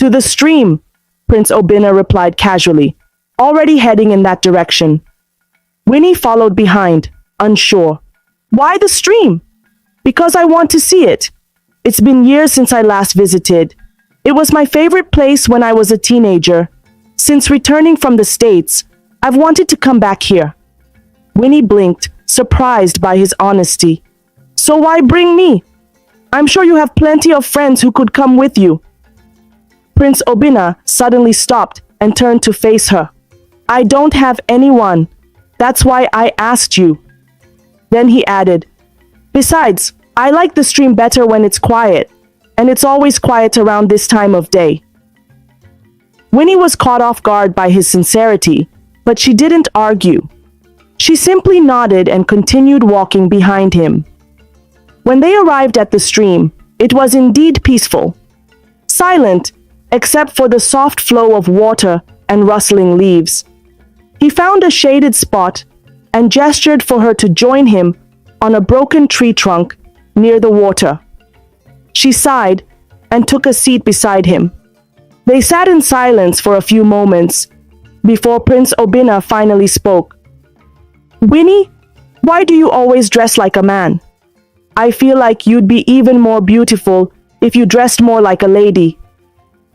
To the stream, Prince Obina replied casually, already heading in that direction. Winnie followed behind, unsure. Why the stream? Because I want to see it. It's been years since I last visited. It was my favorite place when I was a teenager. Since returning from the States, I've wanted to come back here. Winnie blinked, surprised by his honesty. So why bring me? I'm sure you have plenty of friends who could come with you. Prince Obina suddenly stopped and turned to face her. I don't have anyone. That's why I asked you. Then he added, besides, I like the stream better when it's quiet, and it's always quiet around this time of day. Winnie was caught off guard by his sincerity, but she didn't argue. She simply nodded and continued walking behind him. When they arrived at the stream, it was indeed peaceful. Silent, except for the soft flow of water and rustling leaves. He found a shaded spot and gestured for her to join him on a broken tree trunk near the water. She sighed and took a seat beside him. They sat in silence for a few moments before Prince Obina finally spoke. Winnie, why do you always dress like a man? I feel like you'd be even more beautiful if you dressed more like a lady.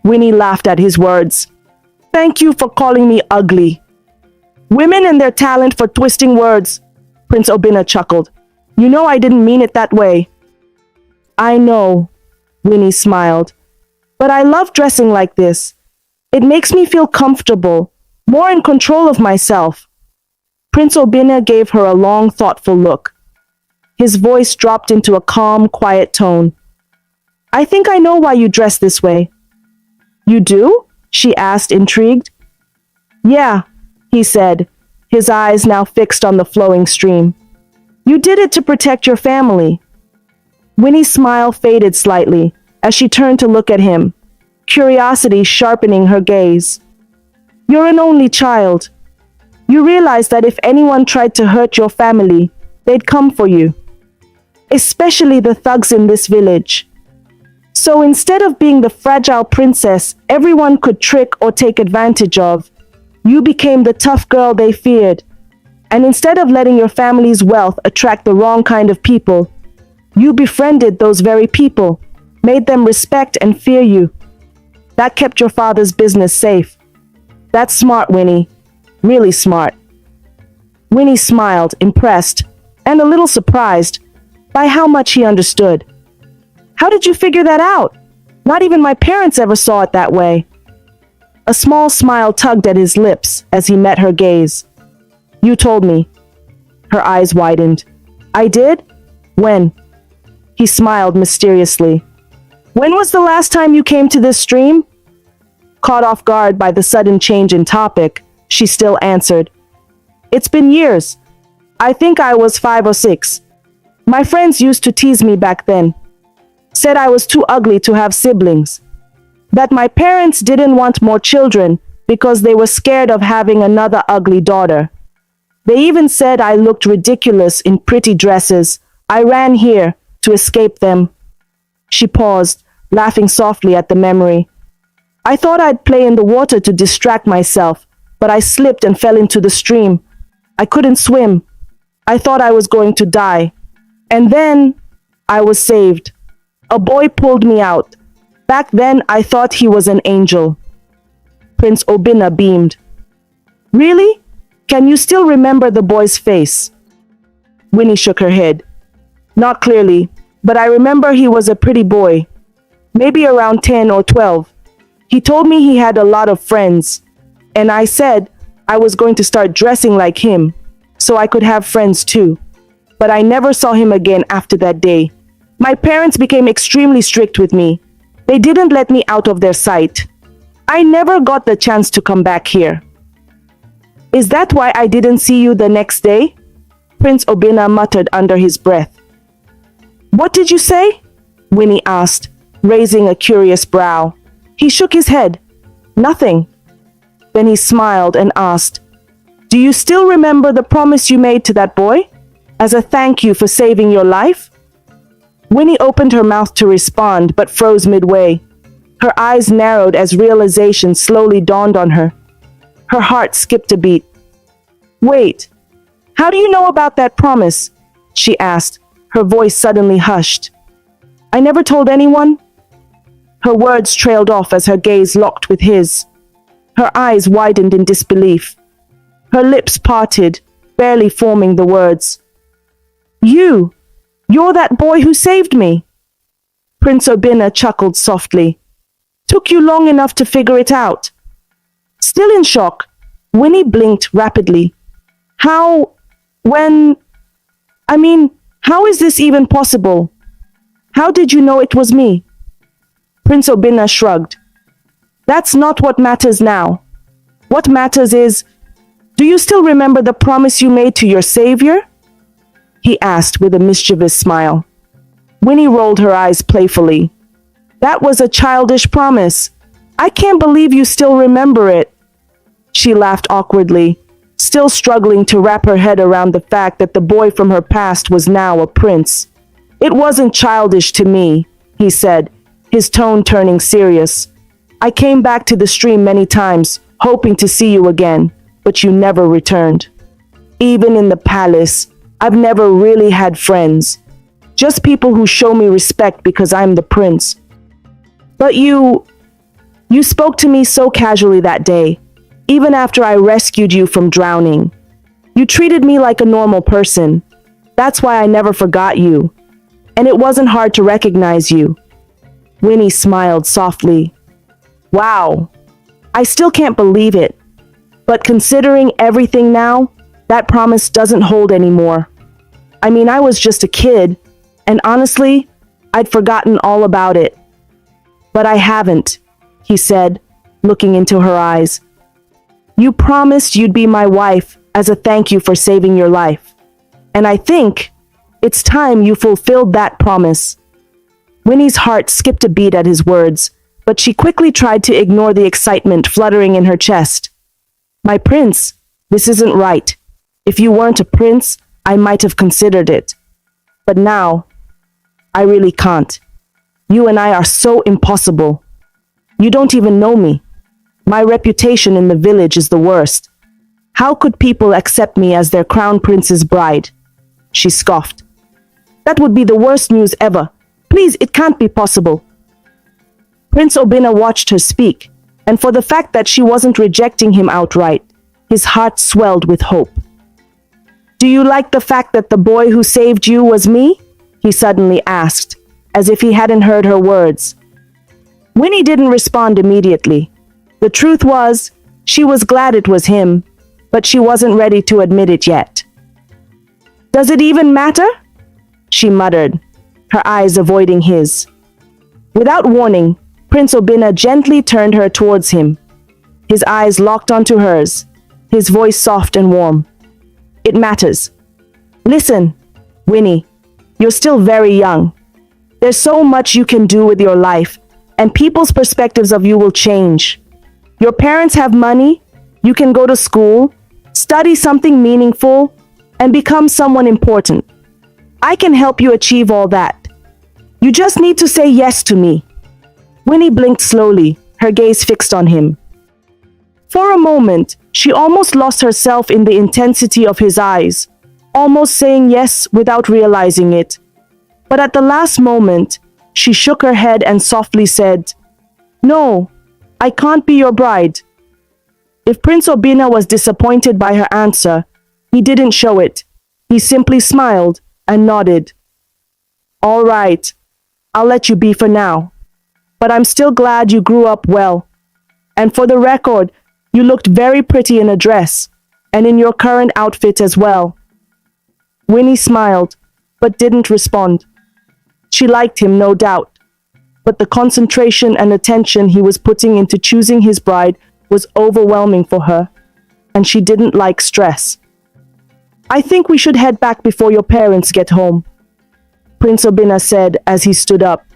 Winnie laughed at his words. Thank you for calling me ugly. Women and their talent for twisting words, Prince Obina chuckled. You know I didn't mean it that way. I know, Winnie smiled. But I love dressing like this. It makes me feel comfortable, more in control of myself. Prince Obina gave her a long, thoughtful look. His voice dropped into a calm, quiet tone. I think I know why you dress this way. You do? She asked, intrigued. Yeah, he said, his eyes now fixed on the flowing stream. You did it to protect your family. Winnie's smile faded slightly as she turned to look at him, curiosity sharpening her gaze. You're an only child. You realize that if anyone tried to hurt your family, they'd come for you. Especially the thugs in this village. So instead of being the fragile princess everyone could trick or take advantage of, you became the tough girl they feared. And instead of letting your family's wealth attract the wrong kind of people, you befriended those very people, made them respect and fear you. That kept your father's business safe. That's smart, Winnie. Really smart. Winnie smiled, impressed, and a little surprised by how much he understood. How did you figure that out? Not even my parents ever saw it that way. A small smile tugged at his lips as he met her gaze. You told me. Her eyes widened. I did? When? He smiled mysteriously. When was the last time you came to this stream? Caught off guard by the sudden change in topic, she still answered. It's been years. I think I was 5 or 6. My friends used to tease me back then. Said I was too ugly to have siblings. That my parents didn't want more children because they were scared of having another ugly daughter. They even said I looked ridiculous in pretty dresses. I ran here to escape them. She paused, laughing softly at the memory. I thought I'd play in the water to distract myself, but I slipped and fell into the stream. I couldn't swim. I thought I was going to die. And then I was saved. A boy pulled me out. Back then, I thought he was an angel. Prince Obina beamed. Really? Can you still remember the boy's face? Winnie shook her head. Not clearly, but I remember he was a pretty boy. Maybe around 10 or 12. He told me he had a lot of friends. And I said I was going to start dressing like him, so I could have friends too. But I never saw him again after that day. My parents became extremely strict with me. They didn't let me out of their sight. I never got the chance to come back here. Is that why I didn't see you the next day? Prince Obina muttered under his breath. What did you say? Winnie asked, raising a curious brow. He shook his head. Nothing. Then he smiled and asked, Do you still remember the promise you made to that boy? As a thank you for saving your life? Winnie opened her mouth to respond, but froze midway. Her eyes narrowed as realization slowly dawned on her. Her heart skipped a beat. Wait, how do you know about that promise? She asked, her voice suddenly hushed. I never told anyone? Her words trailed off as her gaze locked with his. Her eyes widened in disbelief. Her lips parted, barely forming the words. You're that boy who saved me. Prince Obina chuckled softly. Took you long enough to figure it out. Still in shock, Winnie blinked rapidly. How is this even possible? How did you know it was me? Prince Obina shrugged. That's not what matters now. What matters is, do you still remember the promise you made to your savior? He asked with a mischievous smile. Winnie rolled her eyes playfully. That was a childish promise. I can't believe you still remember it. She laughed awkwardly, still struggling to wrap her head around the fact that the boy from her past was now a prince. It wasn't childish to me, he said, his tone turning serious. I came back to the stream many times, hoping to see you again, but you never returned. Even in the palace, I've never really had friends. Just people who show me respect because I'm the prince. But you spoke to me so casually that day, even after I rescued you from drowning. You treated me like a normal person. That's why I never forgot you. And it wasn't hard to recognize you. Winnie smiled softly. Wow, I still can't believe it. But considering everything now, that promise doesn't hold anymore. I mean, I was just a kid, and honestly, I'd forgotten all about it. But I haven't, he said, looking into her eyes. You promised you'd be my wife as a thank you for saving your life. And I think it's time you fulfilled that promise. Winnie's heart skipped a beat at his words, but she quickly tried to ignore the excitement fluttering in her chest. My prince, this isn't right. If you weren't a prince, I might have considered it. But now, I really can't. You and I are so impossible. You don't even know me. My reputation in the village is the worst. How could people accept me as their crown prince's bride? She scoffed. That would be the worst news ever. Please, it can't be possible. Prince Obina watched her speak, and for the fact that she wasn't rejecting him outright, his heart swelled with hope. Do you like the fact that the boy who saved you was me? He suddenly asked, as if he hadn't heard her words. Winnie didn't respond immediately. The truth was, she was glad it was him, but she wasn't ready to admit it yet. Does it even matter? She muttered, her eyes avoiding his. Without warning, Prince Obina gently turned her towards him. His eyes locked onto hers, his voice soft and warm. It matters. Listen, Winnie, you're still very young. There's so much you can do with your life, and people's perspectives of you will change. Your parents have money, you can go to school, study something meaningful, and become someone important. I can help you achieve all that. You just need to say yes to me. Winnie blinked slowly, her gaze fixed on him. For a moment, she almost lost herself in the intensity of his eyes, almost saying yes without realizing it. But at the last moment, she shook her head and softly said, No, I can't be your bride. If Prince Obina was disappointed by her answer, he didn't show it. He simply smiled and nodded. All right, I'll let you be for now. But I'm still glad you grew up well. And for the record, you looked very pretty in a dress, and in your current outfit as well. Winnie smiled, but didn't respond. She liked him, no doubt, but the concentration and attention he was putting into choosing his bride was overwhelming for her, and she didn't like stress. I think we should head back before your parents get home, Prince Obina said as he stood up.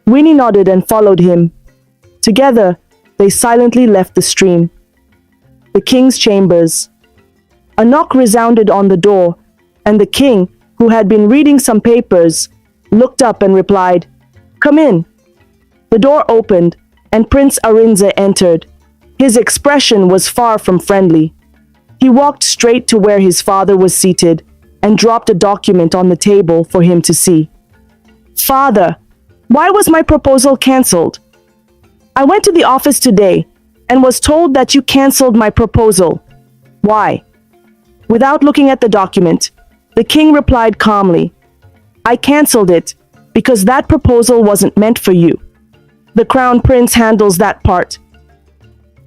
Winnie nodded and followed him. Together, they silently left the stream. The king's chambers. A knock resounded on the door, and the king, who had been reading some papers, looked up and replied, Come in. The door opened, and Prince Arinzi entered. His expression was far from friendly. He walked straight to where his father was seated and dropped a document on the table for him to see. "Father, why was my proposal cancelled? I went to the office today and was told that you cancelled my proposal. Why?" Without looking at the document, the king replied calmly, "I cancelled it because that proposal wasn't meant for you. The crown prince handles that part."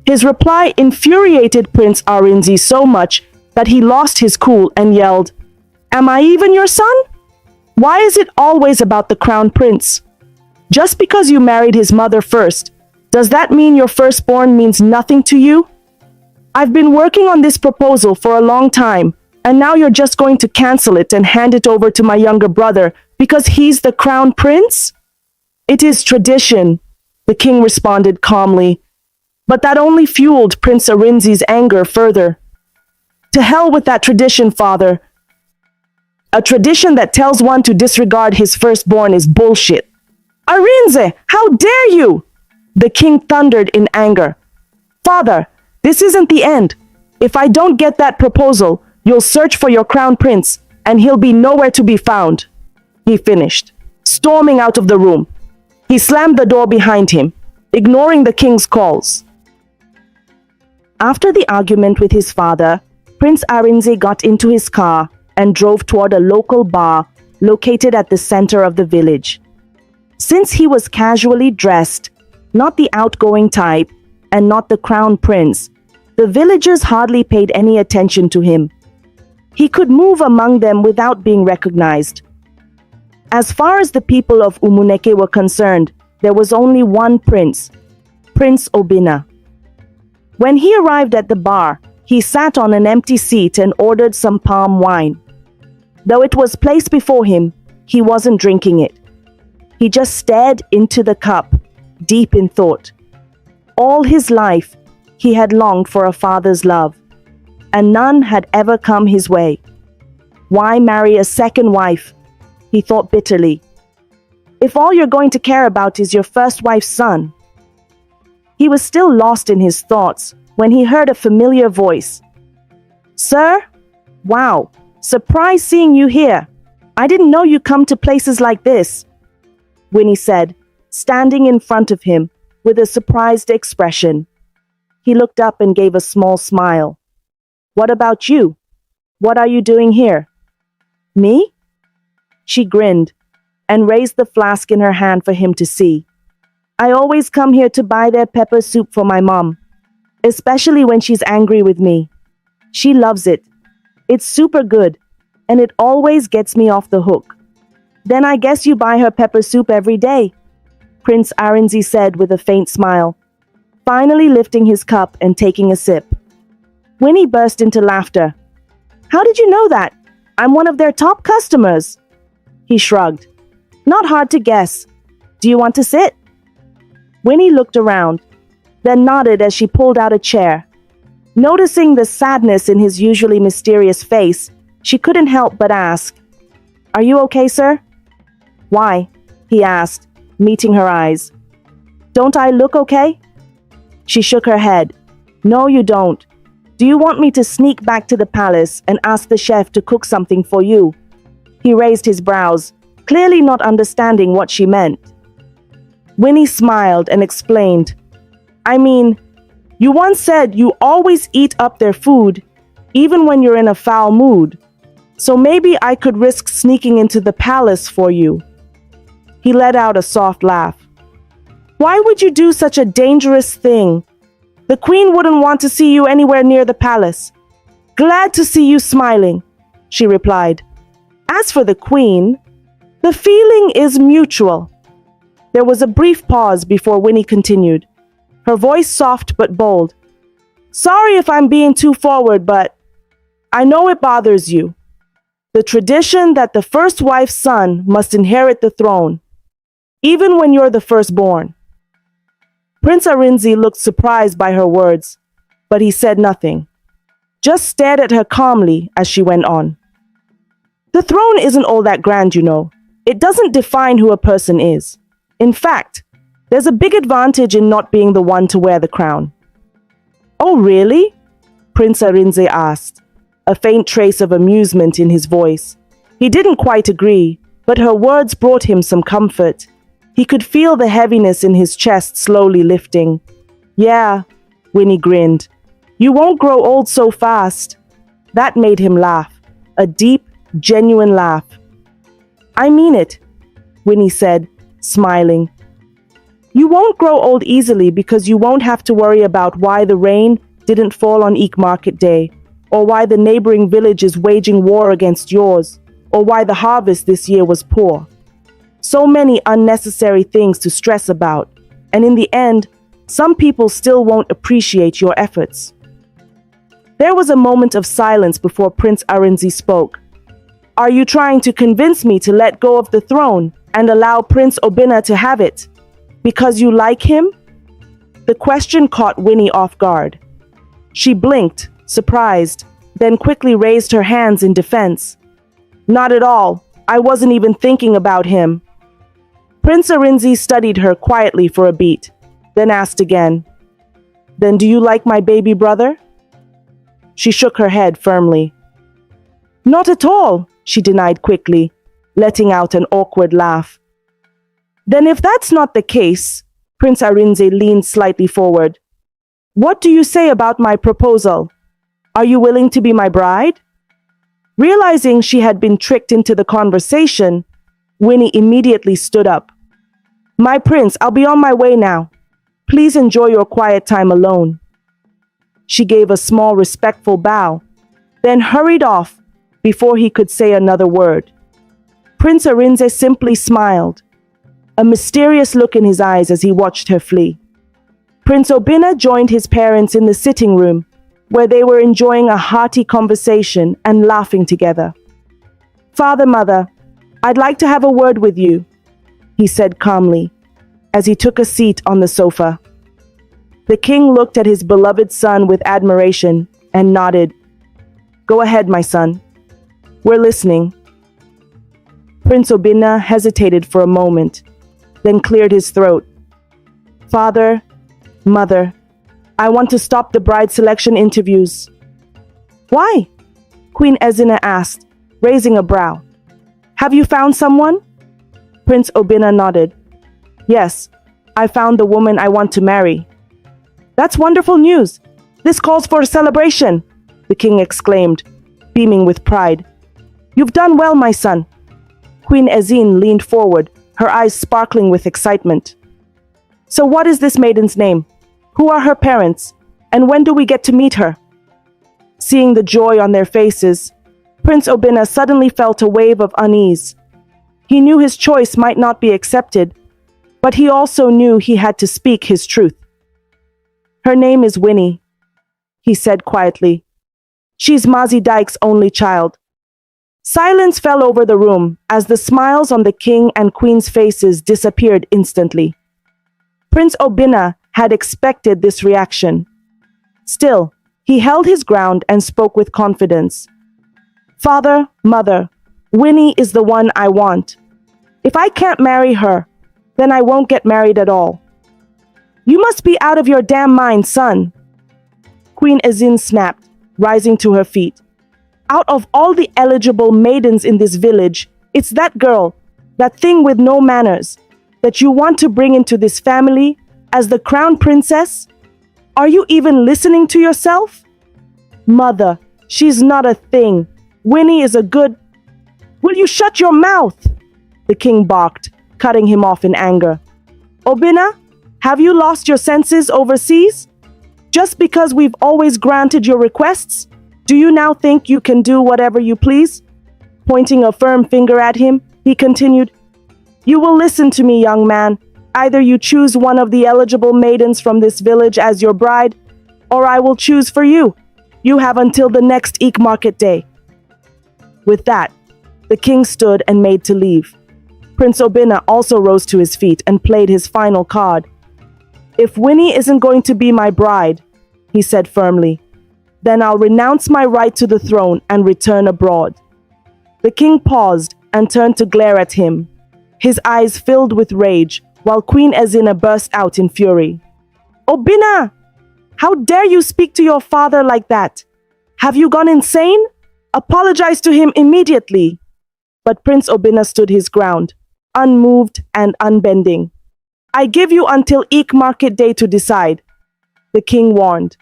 His reply infuriated Prince Arinzi so much that he lost his cool and yelled, "Am I even your son? Why is it always about the crown prince? Just because you married his mother first, does that mean your firstborn means nothing to you? I've been working on this proposal for a long time, and now you're just going to cancel it and hand it over to my younger brother because he's the crown prince?" "It is tradition," the king responded calmly, but that only fueled Prince Arinzi's anger further. "To hell with that tradition, father. A tradition that tells one to disregard his firstborn is bullshit." "Arinzi, how dare you!" the king thundered in anger. "Father, this isn't the end. If I don't get that proposal, you'll search for your crown prince, and he'll be nowhere to be found," he finished, storming out of the room. He slammed the door behind him, ignoring the king's calls. After the argument with his father, Prince Arinzi got into his car and drove toward a local bar located at the center of the village. Since he was casually dressed, not the outgoing type, and not the crown prince, the villagers hardly paid any attention to him. He could move among them without being recognized. As far as the people of Umuneke were concerned, there was only one prince, Prince Obina. When he arrived at the bar, he sat on an empty seat and ordered some palm wine. Though it was placed before him, he wasn't drinking it. He just stared into the cup, deep in thought. All his life, he had longed for a father's love, and none had ever come his way. Why marry a second wife? He thought bitterly. If all you're going to care about is your first wife's son. He was still lost in his thoughts when he heard a familiar voice. "Sir? Wow, surprised seeing you here. I didn't know you come to places like this," Winnie said, standing in front of him with a surprised expression. He looked up and gave a small smile. "What about you? What are you doing here?" "Me?" She grinned and raised the flask in her hand for him to see. "I always come here to buy their pepper soup for my mom, especially when she's angry with me. She loves it. It's super good, and it always gets me off the hook." "Then I guess you buy her pepper soup every day," Prince Arinzi said with a faint smile, finally lifting his cup and taking a sip. Winnie burst into laughter. "How did you know that? I'm one of their top customers." He shrugged. "Not hard to guess. Do you want to sit?" Winnie looked around, then nodded as she pulled out a chair. Noticing the sadness in his usually mysterious face, she couldn't help but ask, "Are you okay, sir?" "Why?" he asked, meeting her eyes. "Don't I look okay?" She shook her head. "No, you don't. Do you want me to sneak back to the palace and ask the chef to cook something for you?" He raised his brows, clearly not understanding what she meant. Winnie smiled and explained, "I mean, you once said you always eat up their food, even when you're in a foul mood. So maybe I could risk sneaking into the palace for you." He let out a soft laugh. "Why would you do such a dangerous thing? The queen wouldn't want to see you anywhere near the palace." "Glad to see you smiling," she replied. "As for the queen, the feeling is mutual." There was a brief pause before Winnie continued, her voice soft but bold. "Sorry if I'm being too forward, but I know it bothers you. The tradition that the first wife's son must inherit the throne, even when you're the firstborn." Prince Arinzi looked surprised by her words, but he said nothing, just stared at her calmly as she went on. "The throne isn't all that grand, you know. It doesn't define who a person is. In fact, There's a big advantage in not being the one to wear the crown." "Oh, really?" Prince Arinzi asked, a faint trace of amusement in his voice. He didn't quite agree, but her words brought him some comfort. He could feel the heaviness in his chest slowly lifting. "Yeah," Winnie grinned. "You won't grow old so fast." That made him laugh, a deep, genuine laugh. "I mean it," Winnie said, smiling. "You won't grow old easily because you won't have to worry about why the rain didn't fall on Eek Market Day, or why the neighboring village is waging war against yours, or why the harvest this year was poor. So many unnecessary things to stress about, and in the end, some people still won't appreciate your efforts." There was a moment of silence before Prince Arinzi spoke. "Are you trying to convince me to let go of the throne and allow Prince Obina to have it? Because you like him?" The question caught Winnie off guard. She blinked, surprised, then quickly raised her hands in defense. "Not at all. I wasn't even thinking about him." Prince Arinzi studied her quietly for a beat, then asked again, "Then do you like my baby brother?" She shook her head firmly. "Not at all," she denied quickly, letting out an awkward laugh. "Then if that's not the case," Prince Arinzi leaned slightly forward, "what do you say about my proposal? Are you willing to be my bride?" Realizing she had been tricked into the conversation, Winnie immediately stood up. "My prince, I'll be on my way now. Please enjoy your quiet time alone." She gave a small respectful bow, then hurried off before he could say another word. Prince Arinze simply smiled, a mysterious look in his eyes as he watched her flee. Prince Obina joined his parents in the sitting room, where they were enjoying a hearty conversation and laughing together. "Father, mother, I'd like to have a word with you," he said calmly, as he took a seat on the sofa. The king looked at his beloved son with admiration and nodded. "Go ahead, my son. We're listening." Prince Obina hesitated for a moment, then cleared his throat. "Father, mother, I want to stop the bride selection interviews." "Why?" Queen Ezina asked, raising a brow. "Have you found someone?" Prince Obina nodded. "Yes, I found the woman I want to marry." "That's wonderful news. This calls for a celebration," the king exclaimed, beaming with pride. "You've done well, my son." Queen Ezine leaned forward, her eyes sparkling with excitement. "So what is this maiden's name? Who are her parents? And when do we get to meet her?" Seeing the joy on their faces, Prince Obina suddenly felt a wave of unease. He knew his choice might not be accepted, but he also knew he had to speak his truth. "Her name is Winnie," he said quietly. "She's Mazi Dyke's only child." Silence fell over the room as the smiles on the king and queen's faces disappeared instantly. Prince Obina had expected this reaction. Still, he held his ground and spoke with confidence. "Father, mother, Winnie is the one I want. If I can't marry her, then I won't get married at all." "You must be out of your damn mind, son," Queen Ezine snapped, rising to her feet. "Out of all the eligible maidens in this village, it's that girl, that thing with no manners, that you want to bring into this family as the crown princess? Are you even listening to yourself?" "Mother, she's not a thing. Winnie is a good—" "Will you shut your mouth?" the king barked, cutting him off in anger. "Obina, have you lost your senses overseas? Just because we've always granted your requests, do you now think you can do whatever you please?" Pointing a firm finger at him, he continued, "You will listen to me, young man. Either you choose one of the eligible maidens from this village as your bride, or I will choose for you. You have until the next Eek Market Day." With that, the king stood and made to leave. Prince Obina also rose to his feet and played his final card. "If Winnie isn't going to be my bride," he said firmly, "then I'll renounce my right to the throne and return abroad." The king paused and turned to glare at him, his eyes filled with rage, while Queen Ezina burst out in fury. Obina! How dare you speak to your father like that? Have you gone insane? Apologize to him immediately. But Prince Obina stood his ground, unmoved and unbending. I give you until Eek market day to decide, the king warned,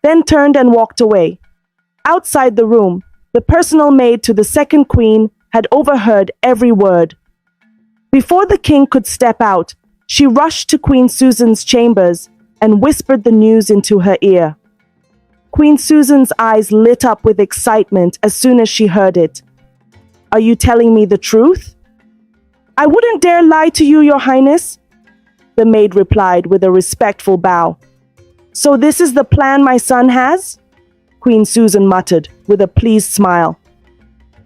then turned and walked away. Outside the room, the personal maid to the second queen had overheard every word. Before the king could step out, she rushed to Queen Susan's chambers and whispered the news into her ear. Queen Susan's eyes lit up with excitement as soon as she heard it. Are you telling me the truth? I wouldn't dare lie to you, Your Highness, the maid replied with a respectful bow. So this is the plan my son has? Queen Susan muttered with a pleased smile.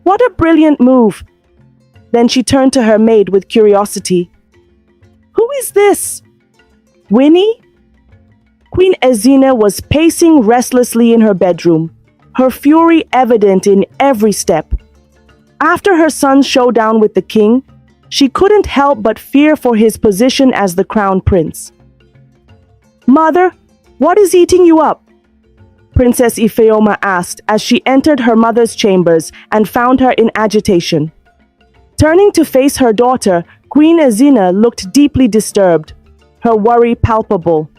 What a brilliant move. Then she turned to her maid with curiosity. Who is this? Winnie? Queen Ezina was pacing restlessly in her bedroom, her fury evident in every step. After her son's showdown with the king, she couldn't help but fear for his position as the crown prince. Mother, what is eating you up? Princess Ifeoma asked as she entered her mother's chambers and found her in agitation. Turning to face her daughter, Queen Ezina looked deeply disturbed, her worry palpable.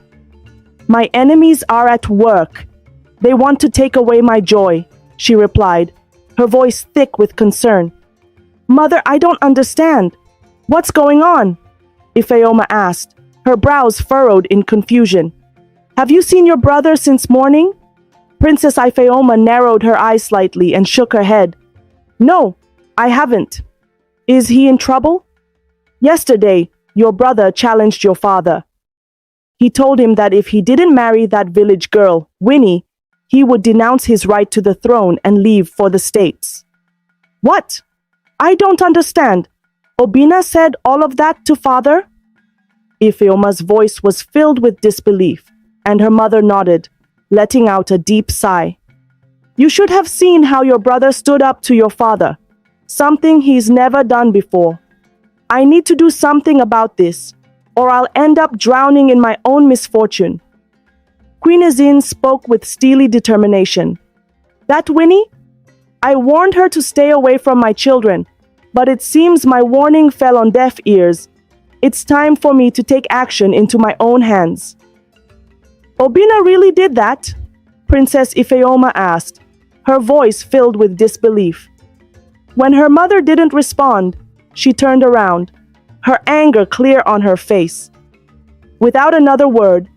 My enemies are at work. They want to take away my joy, she replied, her voice thick with concern. Mother, I don't understand. What's going on? Ifeoma asked, her brows furrowed in confusion. Have you seen your brother since morning? Princess Ifeoma narrowed her eyes slightly and shook her head. No, I haven't. Is he in trouble? Yesterday, your brother challenged your father. He told him that if he didn't marry that village girl, Winnie, he would denounce his right to the throne and leave for the States. What? I don't understand. Obina said all of that to father? Ifeoma's voice was filled with disbelief, and her mother nodded, letting out a deep sigh. You should have seen how your brother stood up to your father, something he's never done before. I need to do something about this, or I'll end up drowning in my own misfortune. Queen Ezine spoke with steely determination. That Winnie? I warned her to stay away from my children, but it seems my warning fell on deaf ears. It's time for me to take action into my own hands. Obina really did that? Princess Ifeoma asked, her voice filled with disbelief. When her mother didn't respond, she turned around, her anger clear on her face. Without another word,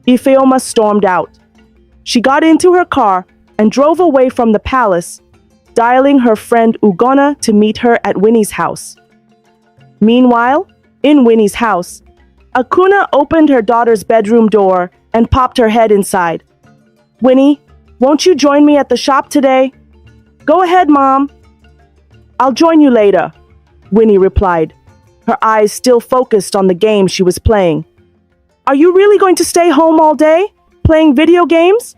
Ifeoma stormed out. She got into her car and drove away from the palace, dialing her friend Ugonna to meet her at Winnie's house. Meanwhile, in Winnie's house, Akuna opened her daughter's bedroom door and popped her head inside. Winnie, won't you join me at the shop today? Go ahead, Mom. I'll join you later, Winnie replied, her eyes still focused on the game she was playing. Are you really going to stay home all day, playing video games?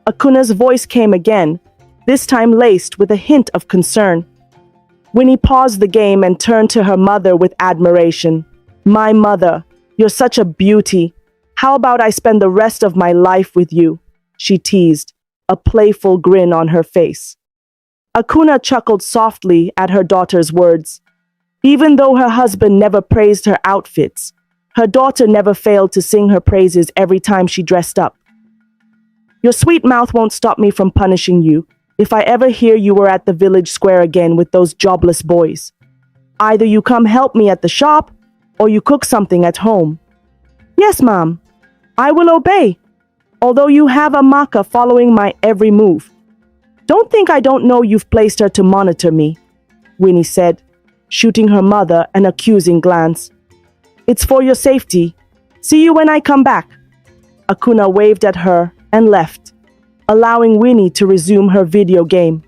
Akuna's voice came again, this time laced with a hint of concern. Winnie paused the game and turned to her mother with admiration. My mother, you're such a beauty. How about I spend the rest of my life with you? She teased, a playful grin on her face. Akuna chuckled softly at her daughter's words. Even though her husband never praised her outfits, her daughter never failed to sing her praises every time she dressed up. Your sweet mouth won't stop me from punishing you if I ever hear you were at the village square again with those jobless boys. Either you come help me at the shop, or you cook something at home. Yes, Mom, I will obey, although you have a Maka following my every move. Don't think I don't know you've placed her to monitor me, Winnie said, shooting her mother an accusing glance. It's for your safety. See you when I come back. Akuna waved at her and left, allowing Winnie to resume her video game.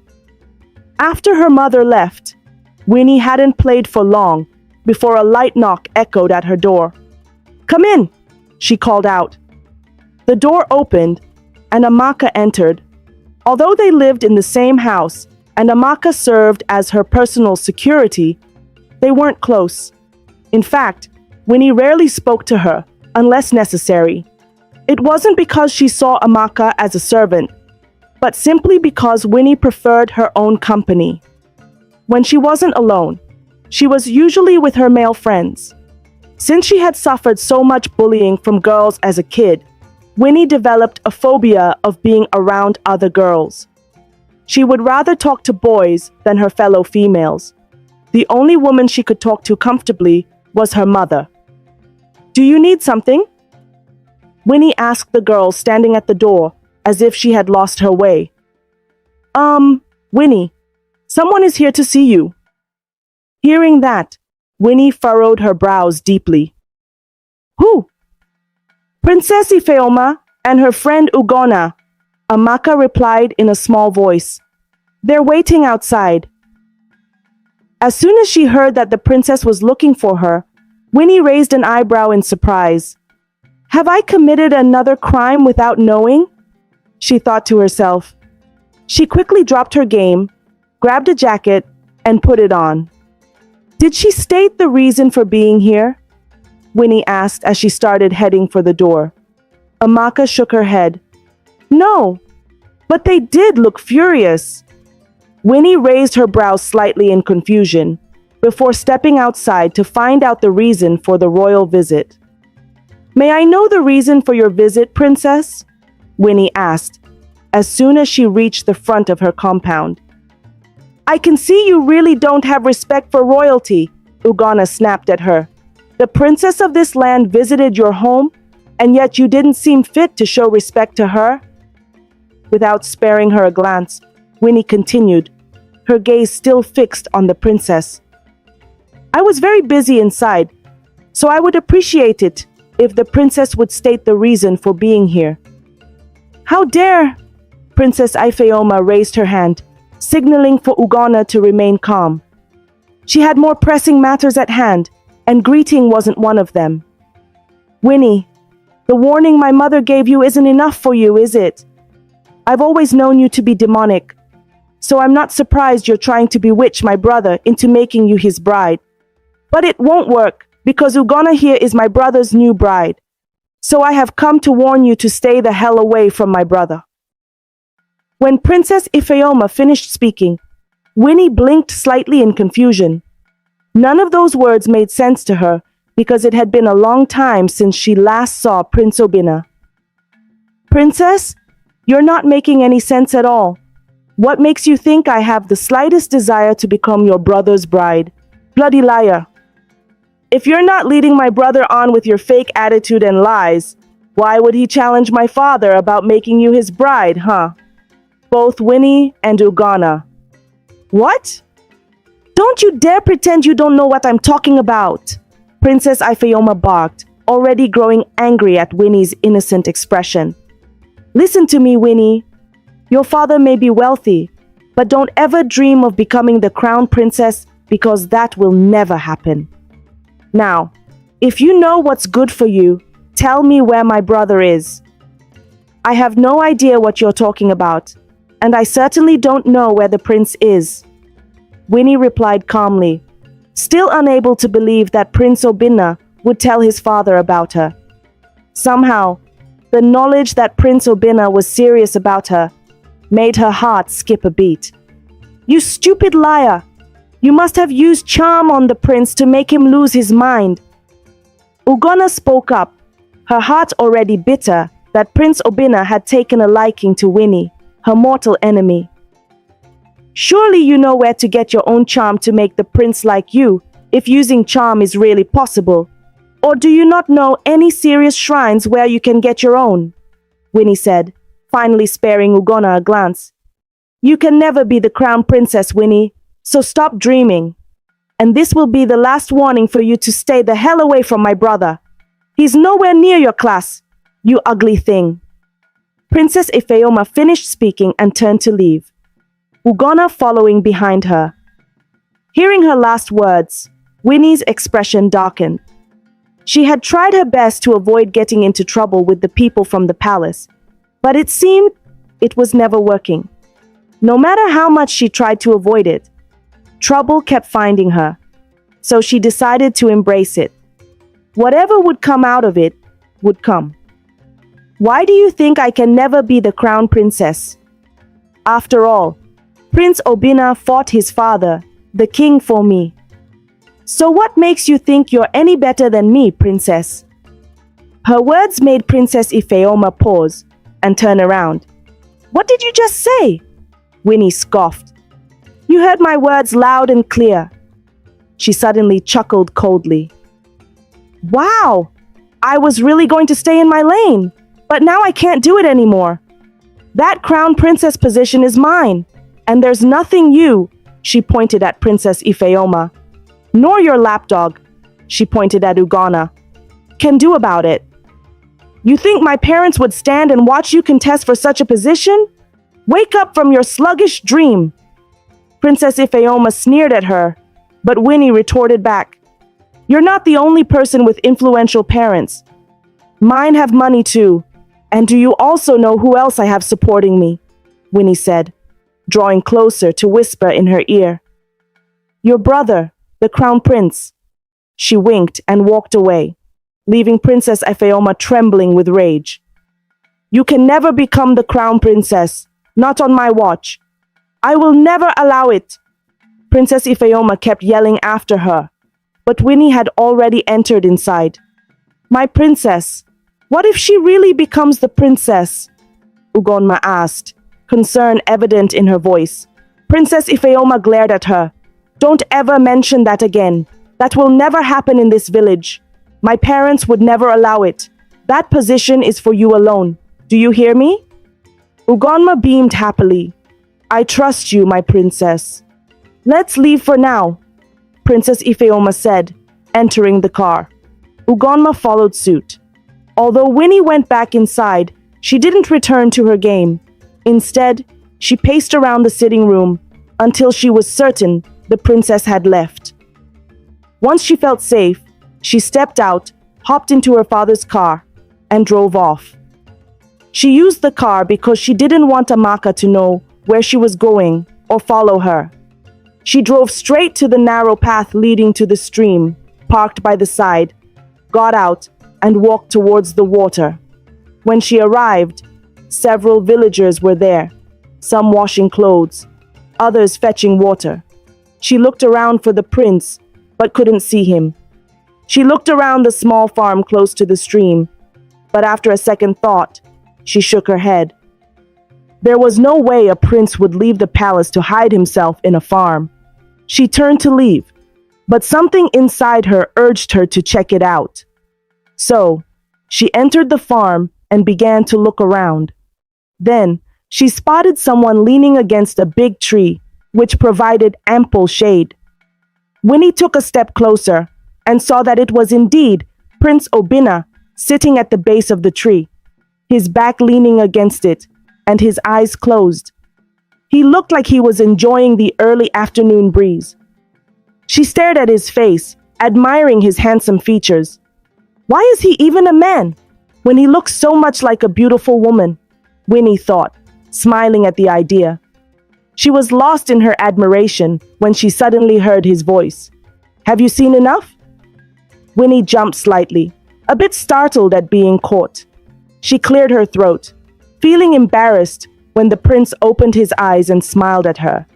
After her mother left, Winnie hadn't played for long before a light knock echoed at her door. Come in, she called out. The door opened and Amaka entered. Although they lived in the same house and Amaka served as her personal security, they weren't close. In fact, Winnie rarely spoke to her, unless necessary. It wasn't because she saw Amaka as a servant, but simply because Winnie preferred her own company. When she wasn't alone, she was usually with her male friends. Since she had suffered so much bullying from girls as a kid, Winnie developed a phobia of being around other girls. She would rather talk to boys than her fellow females. The only woman she could talk to comfortably was her mother. "Do you need something?" Winnie asked the girl standing at the door, as if she had lost her way. Winnie, someone is here to see you." Hearing that, Winnie furrowed her brows deeply. "Who?" "Princess Ifeoma and her friend Ugonna," Amaka replied in a small voice. "They're waiting outside." As soon as she heard that the princess was looking for her, Winnie raised an eyebrow in surprise. "Have I committed another crime without knowing?" she thought to herself. She quickly dropped her game, grabbed a jacket, and put it on. "Did she state the reason for being here?" Winnie asked as she started heading for the door. Amaka shook her head. "No, but they did look furious." Winnie raised her brows slightly in confusion, before stepping outside to find out the reason for the royal visit. "May I know the reason for your visit, Princess?" Winnie asked, as soon as she reached the front of her compound. "I can see you really don't have respect for royalty," Ugonna snapped at her. "The princess of this land visited your home, and yet you didn't seem fit to show respect to her?" Without sparing her a glance, Winnie continued, her gaze still fixed on the princess. "I was very busy inside, so I would appreciate it if the princess would state the reason for being here." "How dare!" Princess Ifeoma raised her hand, signaling for Ugonna to remain calm. She had more pressing matters at hand, and greeting wasn't one of them. "Winnie, the warning my mother gave you isn't enough for you, is it? I've always known you to be demonic, so I'm not surprised you're trying to bewitch my brother into making you his bride. But it won't work, because Ugonna here is my brother's new bride. So I have come to warn you to stay the hell away from my brother." When Princess Ifeoma finished speaking, Winnie blinked slightly in confusion. None of those words made sense to her because it had been a long time since she last saw Prince Obinna. "Princess, you're not making any sense at all. What makes you think I have the slightest desire to become your brother's bride? Bloody liar. If you're not leading my brother on with your fake attitude and lies, why would he challenge my father about making you his bride, huh?" Both Winnie and Ugonna. "What? Don't you dare pretend you don't know what I'm talking about!" Princess Ifeoma barked, already growing angry at Winnie's innocent expression. "Listen to me, Winnie. Your father may be wealthy, but don't ever dream of becoming the crown princess, because that will never happen. Now, if you know what's good for you, tell me where my brother is." "I have no idea what you're talking about, and I certainly don't know where the prince is," Winnie replied calmly, still unable to believe that Prince Obinna would tell his father about her. Somehow, the knowledge that Prince Obinna was serious about her made her heart skip a beat. "You stupid liar! You must have used charm on the prince to make him lose his mind." Ugonna spoke up, her heart already bitter that Prince Obinna had taken a liking to Winnie, her mortal enemy. "Surely you know where to get your own charm to make the prince like you, if using charm is really possible. Or do you not know any serious shrines where you can get your own?" Winnie said, finally sparing Ugonna a glance. "You can never be the crown princess, Winnie, so stop dreaming. And this will be the last warning for you to stay the hell away from my brother. He's nowhere near your class, you ugly thing." Princess Ifeoma finished speaking and turned to leave, Ugonna following behind her. Hearing her last words, Winnie's expression darkened. She had tried her best to avoid getting into trouble with the people from the palace, but it seemed it was never working. No matter how much she tried to avoid it, trouble kept finding her, so she decided to embrace it. Whatever would come out of it would come. Why do you think I can never be the crown princess? After all, Prince Obinna fought his father, the king, for me. So what makes you think you're any better than me, princess? Her words made Princess Ifeoma pause and turn around. What did you just say? Winnie scoffed. You heard my words loud and clear. She suddenly chuckled coldly. Wow, I was really going to stay in my lane, but now I can't do it anymore. That crown princess position is mine, and there's nothing you, she pointed at Princess Ifeoma, nor your lapdog, she pointed at Ugonna, can do about it. You think my parents would stand and watch you contest for such a position? Wake up from your sluggish dream. Princess Ifeoma sneered at her, but Winnie retorted back. You're not the only person with influential parents. Mine have money too. And do you also know who else I have supporting me? Winnie said, drawing closer to whisper in her ear. Your brother, the crown prince. She winked and walked away, leaving Princess Ifeoma trembling with rage. You can never become the crown princess, not on my watch. I will never allow it. Princess Ifeoma kept yelling after her, but Winnie had already entered inside. My princess, what if she really becomes the princess? Ugonna asked, concern evident in her voice. Princess Ifeoma glared at her. Don't ever mention that again. That will never happen in this village. My parents would never allow it. That position is for you alone. Do you hear me? Ugonna beamed happily. I trust you, my princess. Let's leave for now, Princess Ifeoma said, entering the car. Ugonna followed suit. Although Winnie went back inside, she didn't return to her game. Instead, she paced around the sitting room until she was certain the princess had left. Once she felt safe, she stepped out, hopped into her father's car, and drove off. She used the car because she didn't want Amaka to know where she was going or follow her. She drove straight to the narrow path leading to the stream, parked by the side, got out, and walked towards the water. When she arrived, several villagers were there, some washing clothes, others fetching water. She looked around for the prince, but couldn't see him. She looked around the small farm close to the stream, but after a second thought, she shook her head. There was no way a prince would leave the palace to hide himself in a farm. She turned to leave, but something inside her urged her to check it out. So, she entered the farm and began to look around. Then, she spotted someone leaning against a big tree, which provided ample shade. Winnie took a step closer and saw that it was indeed Prince Obinna sitting at the base of the tree, his back leaning against it, and his eyes closed. He looked like he was enjoying the early afternoon breeze. She stared at his face, admiring his handsome features. Why is he even a man when he looks so much like a beautiful woman? Winnie thought, smiling at the idea. She was lost in her admiration when she suddenly heard his voice. Have you seen enough? Winnie jumped slightly, a bit startled at being caught. She cleared her throat, feeling embarrassed when the prince opened his eyes and smiled at her.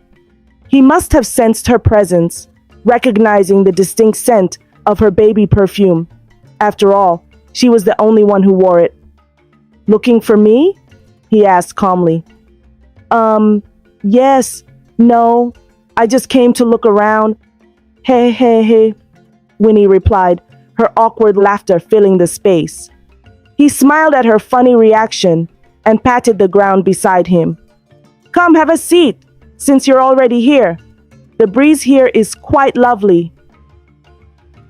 He must have sensed her presence, recognizing the distinct scent of her baby perfume. After all, she was the only one who wore it. Looking for me? He asked calmly. Yes, no, I just came to look around. Hey, Winnie replied, her awkward laughter filling the space. He smiled at her funny reaction and patted the ground beside him. Come have a seat, since you're already here. The breeze here is quite lovely.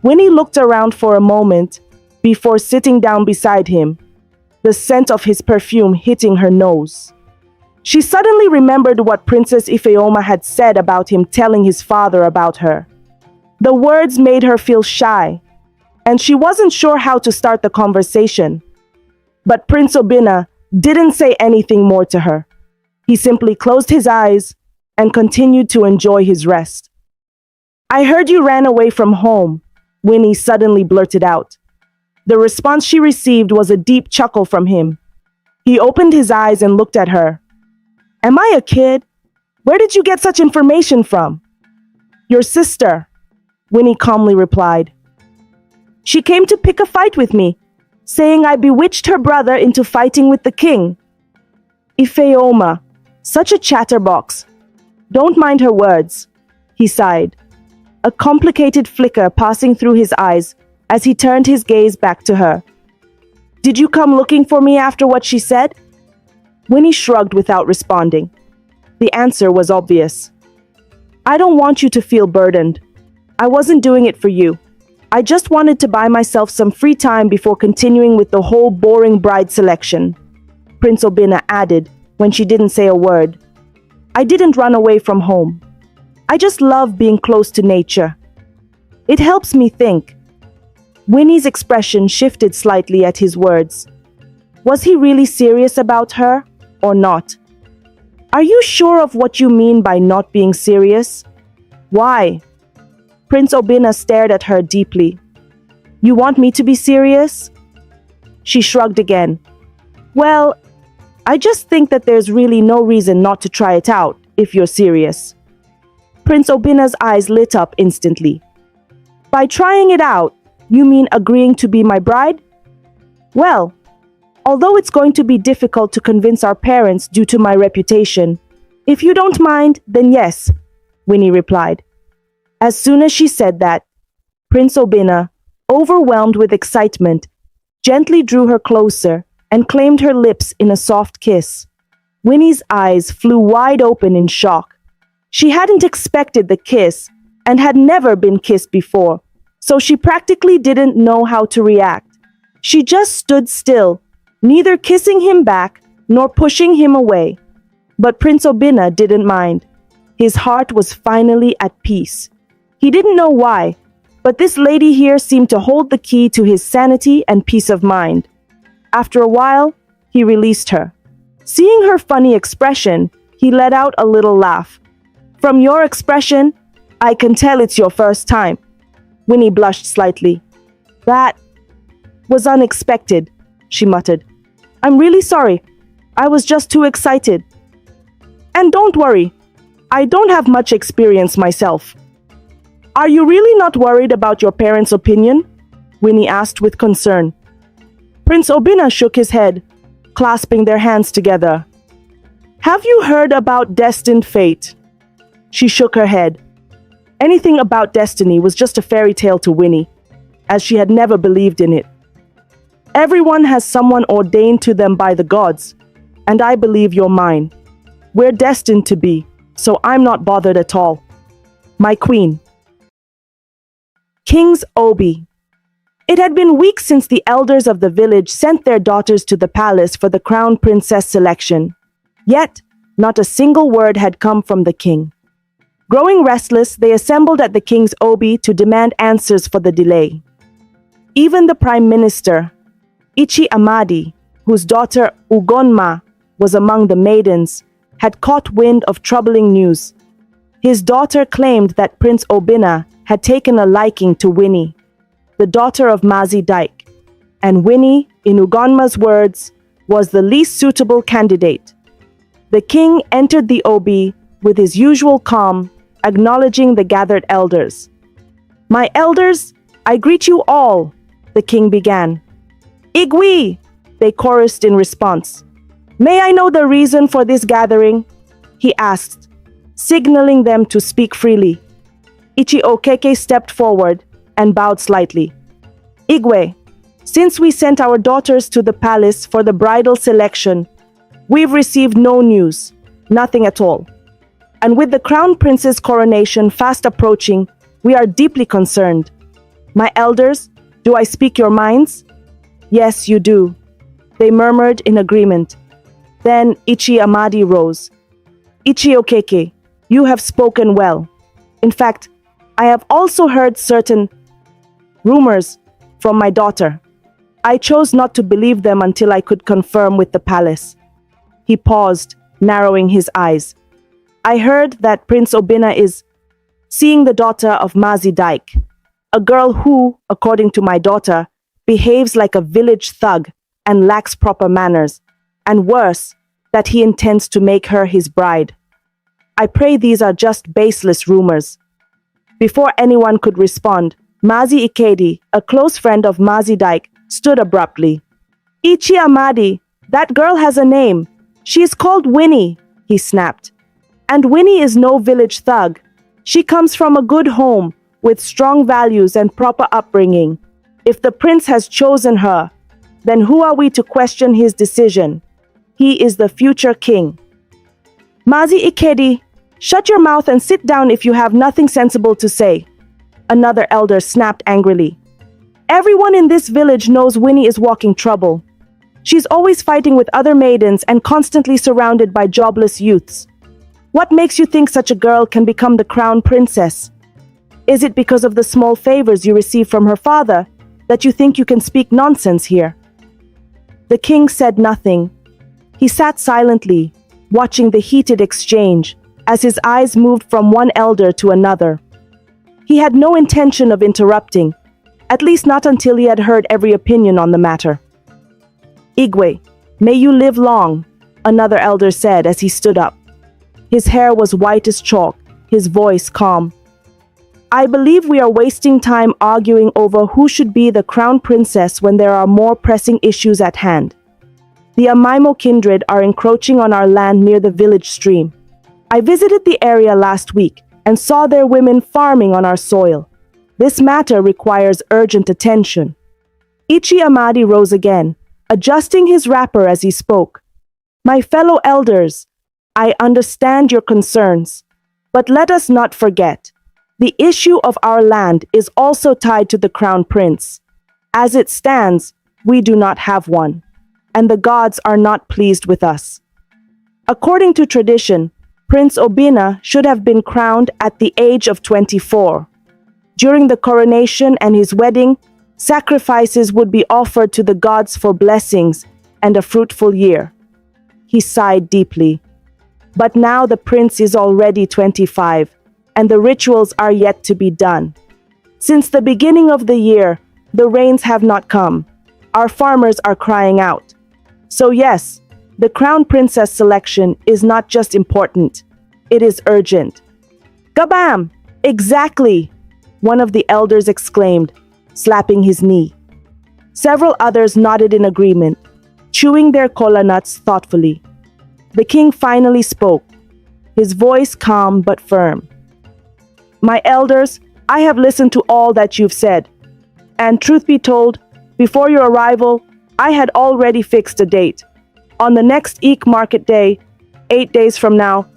Winnie looked around for a moment before sitting down beside him, the scent of his perfume hitting her nose. She suddenly remembered what Princess Ifeoma had said about him telling his father about her. The words made her feel shy, and she wasn't sure how to start the conversation. But Prince Obinna didn't say anything more to her. He simply closed his eyes and continued to enjoy his rest. I heard you ran away from home, Winnie suddenly blurted out. The response she received was a deep chuckle from him. He opened his eyes and looked at her. Am I a kid? Where did you get such information from? Your sister, Winnie calmly replied. She came to pick a fight with me, saying I bewitched her brother into fighting with the king. Ifeoma, such a chatterbox. Don't mind her words, he sighed, a complicated flicker passing through his eyes as he turned his gaze back to her. Did you come looking for me after what she said? Winnie shrugged without responding. The answer was obvious. I don't want you to feel burdened. I wasn't doing it for you. I just wanted to buy myself some free time before continuing with the whole boring bride selection, Prince Obina added when she didn't say a word. I didn't run away from home. I just love being close to nature. It helps me think. Winnie's expression shifted slightly at his words. Was he really serious about her or not? Are you sure of what you mean by not being serious? Why? Prince Obina stared at her deeply. You want me to be serious? She shrugged again. Well, I just think that there's really no reason not to try it out if you're serious. Prince Obina's eyes lit up instantly. By trying it out, you mean agreeing to be my bride? Well, although it's going to be difficult to convince our parents due to my reputation, if you don't mind, then yes, Winnie replied. As soon as she said that, Prince Obina, overwhelmed with excitement, gently drew her closer and claimed her lips in a soft kiss. Winnie's eyes flew wide open in shock. She hadn't expected the kiss and had never been kissed before, so she practically didn't know how to react. She just stood still, neither kissing him back nor pushing him away. But Prince Obina didn't mind. His heart was finally at peace. He didn't know why, but this lady here seemed to hold the key to his sanity and peace of mind. After a while, he released her. Seeing her funny expression, he let out a little laugh. From your expression, I can tell it's your first time. Winnie blushed slightly. That was unexpected, she muttered. I'm really sorry. I was just too excited. And don't worry, I don't have much experience myself. Are you really not worried about your parents' opinion? Winnie asked with concern. Prince Obina shook his head, clasping their hands together. Have you heard about destined fate? She shook her head. Anything about destiny was just a fairy tale to Winnie, as she had never believed in it. Everyone has someone ordained to them by the gods, and I believe you're mine. We're destined to be, so I'm not bothered at all. My queen. King's Obi. It had been weeks since the elders of the village sent their daughters to the palace for the crown princess selection. Yet, not a single word had come from the king. Growing restless, they assembled at the king's Obi to demand answers for the delay. Even the prime minister, Ichi Amadi, whose daughter Ugonma was among the maidens, had caught wind of troubling news. His daughter claimed that Prince Obina had taken a liking to Winnie, the daughter of Mazi Dike, and Winnie, in Ugonma's words, was the least suitable candidate. The king entered the Obi with his usual calm, acknowledging the gathered elders. My elders, I greet you all, the king began. Igwe, they chorused in response. May I know the reason for this gathering? He asked, signaling them to speak freely. Ichi Okeke stepped forward and bowed slightly. Igwe, since we sent our daughters to the palace for the bridal selection, we've received no news, nothing at all. And with the crown prince's coronation fast approaching, we are deeply concerned. My elders, do I speak your minds? Yes, you do, they murmured in agreement. Then Ichi Amadi rose. Ichi Okeke, you have spoken well. In fact, I have also heard certain rumors from my daughter. I chose not to believe them until I could confirm with the palace. He paused, narrowing his eyes. I heard that Prince Obina is seeing the daughter of Mazi Dike, a girl who, according to my daughter, behaves like a village thug and lacks proper manners, and worse, that he intends to make her his bride. I pray these are just baseless rumors. Before anyone could respond, Mazi Ikedi, a close friend of Mazi Dike, stood abruptly. Ichi Amadi, that girl has a name. She is called Winnie, he snapped. And Winnie is no village thug. She comes from a good home, with strong values and proper upbringing. If the prince has chosen her, then who are we to question his decision? He is the future king. Mazi Ikedi, shut your mouth and sit down if you have nothing sensible to say. Another elder snapped angrily. Everyone in this village knows Winnie is walking trouble. She's always fighting with other maidens and constantly surrounded by jobless youths. What makes you think such a girl can become the crown princess? Is it because of the small favors you receive from her father that you think you can speak nonsense here? The king said nothing. He sat silently, watching the heated exchange as his eyes moved from one elder to another. He had no intention of interrupting, at least not until he had heard every opinion on the matter. Igwe, may you live long, another elder said as he stood up. His hair was white as chalk, his voice calm. I believe we are wasting time arguing over who should be the crown princess when there are more pressing issues at hand. The Amaimo kindred are encroaching on our land near the village stream. I visited the area last week and saw their women farming on our soil. This matter requires urgent attention. Ichi Amadi rose again, adjusting his wrapper as he spoke. My fellow elders, I understand your concerns, but let us not forget, the issue of our land is also tied to the crown prince. As it stands, we do not have one, and the gods are not pleased with us. According to tradition, Prince Obina should have been crowned at the age of 24. During the coronation and his wedding, sacrifices would be offered to the gods for blessings and a fruitful year. He sighed deeply. But now the prince is already 25, and the rituals are yet to be done. Since the beginning of the year, the rains have not come. Our farmers are crying out. So yes, the crown princess selection is not just important, it is urgent. Gabam! Exactly! One of the elders exclaimed, slapping his knee. Several others nodded in agreement, chewing their kola nuts thoughtfully. The king finally spoke, his voice calm but firm. My elders, I have listened to all that you've said. And truth be told, before your arrival, I had already fixed a date. On the next Eek market day, 8 days from now,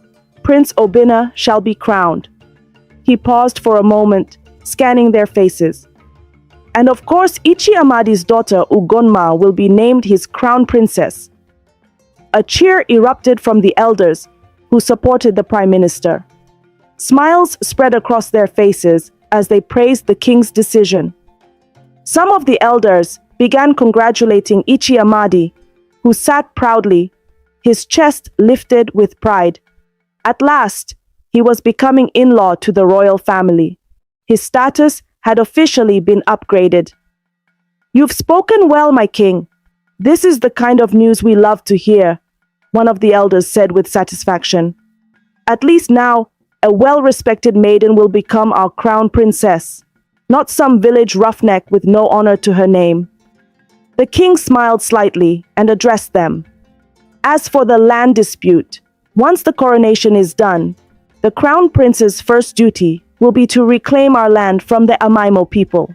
Prince Obina shall be crowned. He paused for a moment, scanning their faces. And of course, Ichi Amadi's daughter Ugonma will be named his crown princess. A cheer erupted from the elders, who supported the prime minister. Smiles spread across their faces as they praised the king's decision. Some of the elders began congratulating Ichi Amadi, who sat proudly, his chest lifted with pride. At last, he was becoming in-law to the royal family. His status had officially been upgraded. You've spoken well, my king. This is the kind of news we love to hear, one of the elders said with satisfaction. At least now, a well-respected maiden will become our crown princess, not some village roughneck with no honor to her name. The king smiled slightly and addressed them. As for the land dispute, once the coronation is done, the crown prince's first duty will be to reclaim our land from the Amaimo people.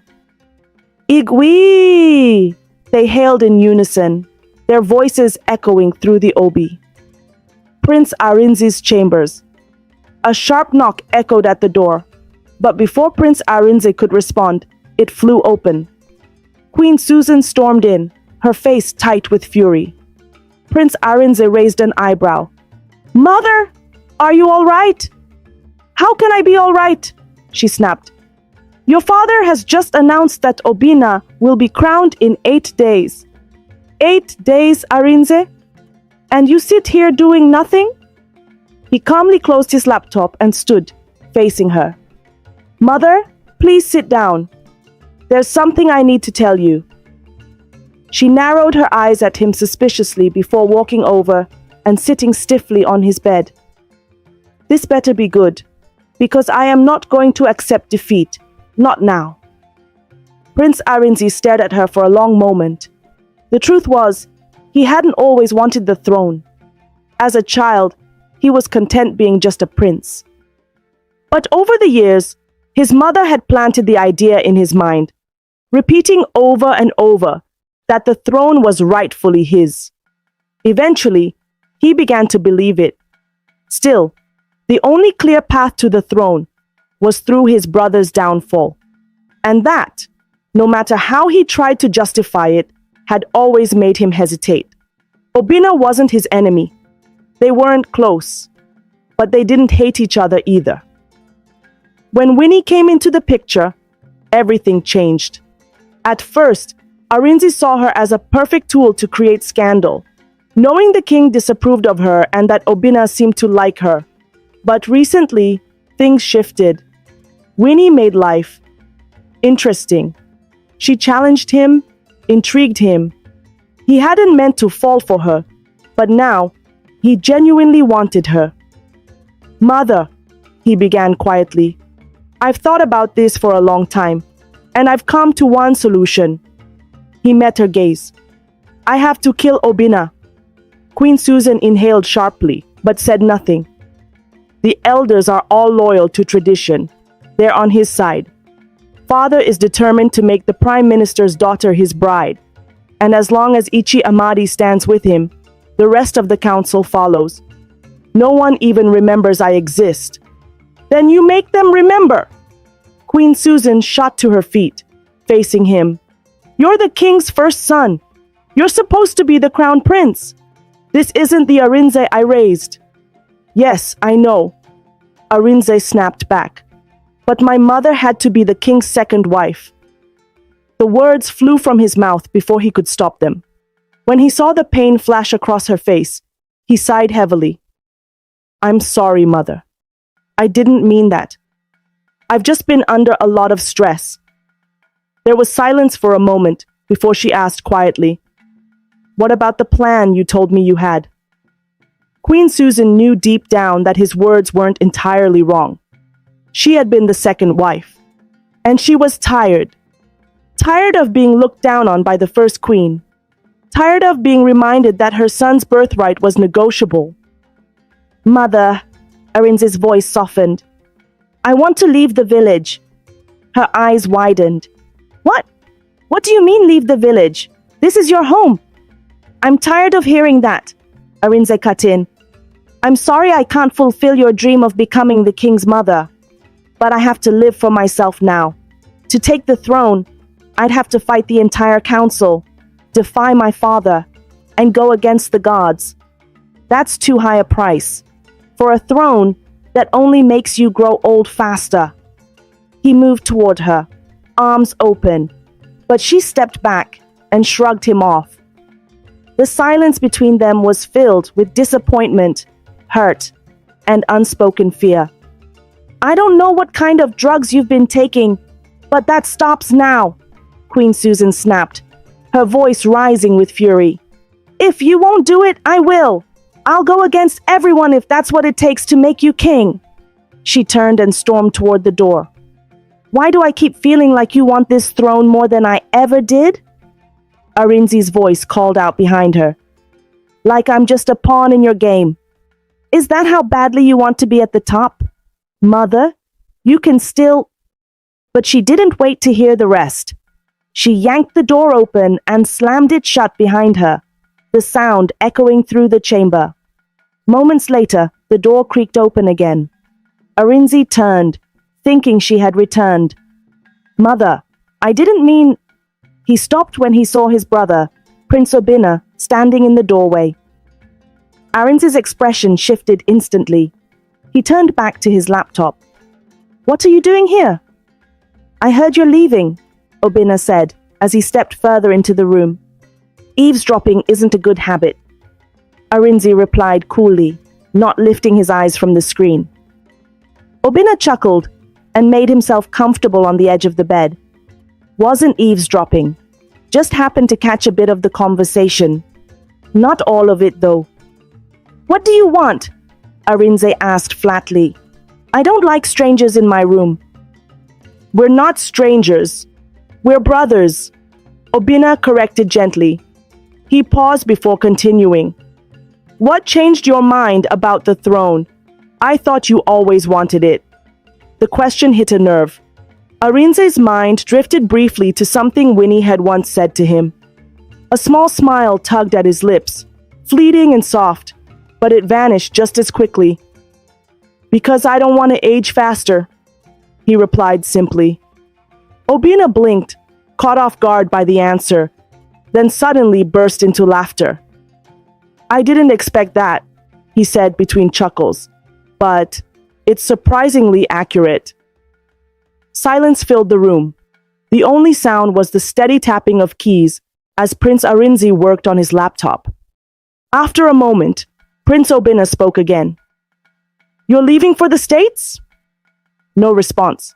Igwe! They hailed in unison, their voices echoing through the Obi. Prince Arinzi's chambers. A sharp knock echoed at the door, but before Prince Arinzi could respond, it flew open. Queen Susan stormed in, her face tight with fury. Prince Arinzi raised an eyebrow. Mother, are you all right? How can I be all right? She snapped. Your father has just announced that Obina will be crowned in 8 days. 8 days, Arinze? And you sit here doing nothing? He calmly closed his laptop and stood, facing her. Mother, please sit down. There's something I need to tell you. She narrowed her eyes at him suspiciously before walking over and sitting stiffly on his bed. This better be good, because I am not going to accept defeat. Not now. Prince Arinzi stared at her for a long moment. The truth was, he hadn't always wanted the throne. As a child, he was content being just a prince. But over the years, his mother had planted the idea in his mind, repeating over and over that the throne was rightfully his. Eventually, he began to believe it. Still, the only clear path to the throne was through his brother's downfall. And that, no matter how he tried to justify it, had always made him hesitate. Obina wasn't his enemy. They weren't close, but they didn't hate each other either. When Winnie came into the picture, everything changed. At first, Arinzi saw her as a perfect tool to create scandal, knowing the king disapproved of her and that Obina seemed to like her. But recently, things shifted. Winnie made life interesting. She challenged him, intrigued him. He hadn't meant to fall for her, but now he genuinely wanted her. "Mother," he began quietly, "I've thought about this for a long time, and I've come to one solution." He met her gaze. "I have to kill Obina." Queen Susan inhaled sharply, but said nothing. "The elders are all loyal to tradition. They're on his side. Father is determined to make the Prime Minister's daughter his bride, and as long as Ichi Amadi stands with him, the rest of the council follows. No one even remembers I exist." "Then you make them remember." Queen Susan shot to her feet, facing him. "You're the king's first son. You're supposed to be the crown prince. This isn't the Arinzi I raised." "Yes, I know," Arinzi snapped back. "But my mother had to be the king's second wife." The words flew from his mouth before he could stop them. When he saw the pain flash across her face, he sighed heavily. "I'm sorry, Mother. I didn't mean that. I've just been under a lot of stress." There was silence for a moment before she asked quietly, "What about the plan you told me you had?" Queen Susan knew deep down that his words weren't entirely wrong. She had been the second wife, and she was tired. Tired of being looked down on by the first queen. Tired of being reminded that her son's birthright was negotiable. "Mother," Arinzi's voice softened, "I want to leave the village." Her eyes widened. "What? What do you mean leave the village? This is your home." "I'm tired of hearing that," Arinzi cut in. "I'm sorry I can't fulfill your dream of becoming the king's mother. But I have to live for myself now. To take the throne, I'd have to fight the entire council, defy my father, and go against the gods. That's too high a price for a throne that only makes you grow old faster." He moved toward her, arms open, but she stepped back and shrugged him off. The silence between them was filled with disappointment, hurt, and unspoken fear. "I don't know what kind of drugs you've been taking, but that stops now," Queen Susan snapped, her voice rising with fury. "If you won't do it, I will. I'll go against everyone if that's what it takes to make you king." She turned and stormed toward the door. "Why do I keep feeling like you want this throne more than I ever did?" Arinzi's voice called out behind her. "Like I'm just a pawn in your game. Is that how badly you want to be at the top? Mother, you can still—" But she didn't wait to hear the rest. She yanked the door open and slammed it shut behind her, the sound echoing through the chamber. Moments later, the door creaked open again. Arinzi turned, thinking she had returned. "Mother, I didn't mean—" He stopped when he saw his brother, Prince Obina, standing in the doorway. Arinzi's expression shifted instantly. He turned back to his laptop. "What are you doing here?" "I heard you're leaving," Obina said, as he stepped further into the room. "Eavesdropping isn't a good habit," Arinzi replied coolly, not lifting his eyes from the screen. Obina chuckled and made himself comfortable on the edge of the bed. "Wasn't eavesdropping. Just happened to catch a bit of the conversation. Not all of it, though. What do you want? Arinzi asked flatly. I don't like strangers in my room. We're not strangers. We're brothers, Obina corrected gently. He paused before continuing. What changed your mind about the throne? I thought you always wanted it. The question hit a nerve. Arinze's mind drifted briefly to something Winnie had once said to him. A small smile tugged at his lips, fleeting and soft, but it vanished just as quickly. Because I don't want to age faster, he replied simply. Obina blinked, caught off guard by the answer, then suddenly burst into laughter. I didn't expect that, he said between chuckles, but it's surprisingly accurate. Silence filled the room. The only sound was the steady tapping of keys as Prince Arinzi worked on his laptop. After a moment, Prince Obina spoke again. You're leaving for the States? No response.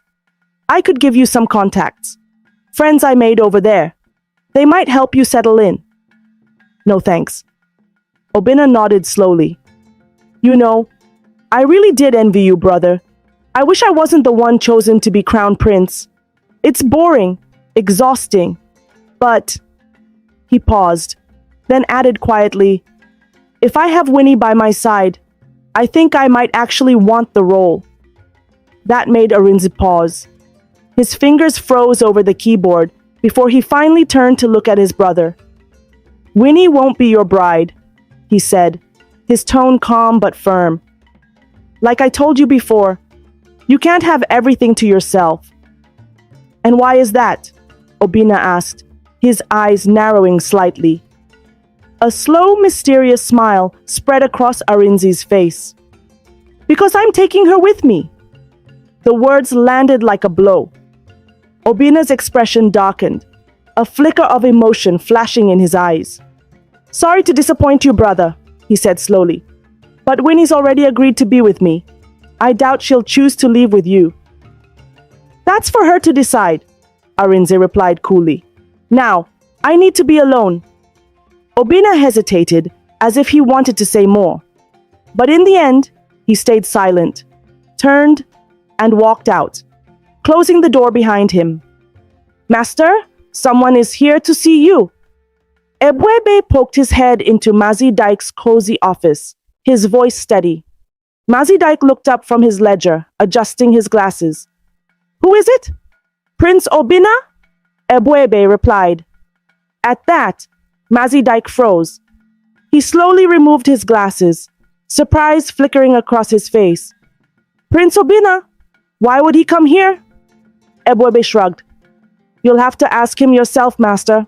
I could give you some contacts. Friends I made over there. They might help you settle in. No thanks. Obina nodded slowly. You know, I really did envy you, brother. I wish I wasn't the one chosen to be crown prince. It's boring, exhausting, but... He paused, then added quietly, if I have Winnie by my side, I think I might actually want the role. That made Arinzi pause. His fingers froze over the keyboard before he finally turned to look at his brother. Winnie won't be your bride, he said, his tone calm but firm. Like I told you before, you can't have everything to yourself. And why is that? Obina asked, his eyes narrowing slightly. A slow, mysterious smile spread across Arinzi's face. Because I'm taking her with me. The words landed like a blow. Obina's expression darkened, a flicker of emotion flashing in his eyes. Sorry to disappoint you, brother, he said slowly. But Winnie's already agreed to be with me. I doubt she'll choose to leave with you. That's for her to decide, Arinzi replied coolly. Now, I need to be alone. Obina hesitated, as if he wanted to say more. But in the end, he stayed silent, turned, and walked out, closing the door behind him. Master, someone is here to see you. EBUBE poked his head into Mazi Dike's cozy office, his voice steady. Mazi Dike looked up from his ledger, adjusting his glasses. Who is it? Prince Obina? EBUBE replied. At that, Mazi Dike froze. He slowly removed his glasses, surprise flickering across his face. Prince Obina? Why would he come here? EBUBE shrugged. You'll have to ask him yourself, master.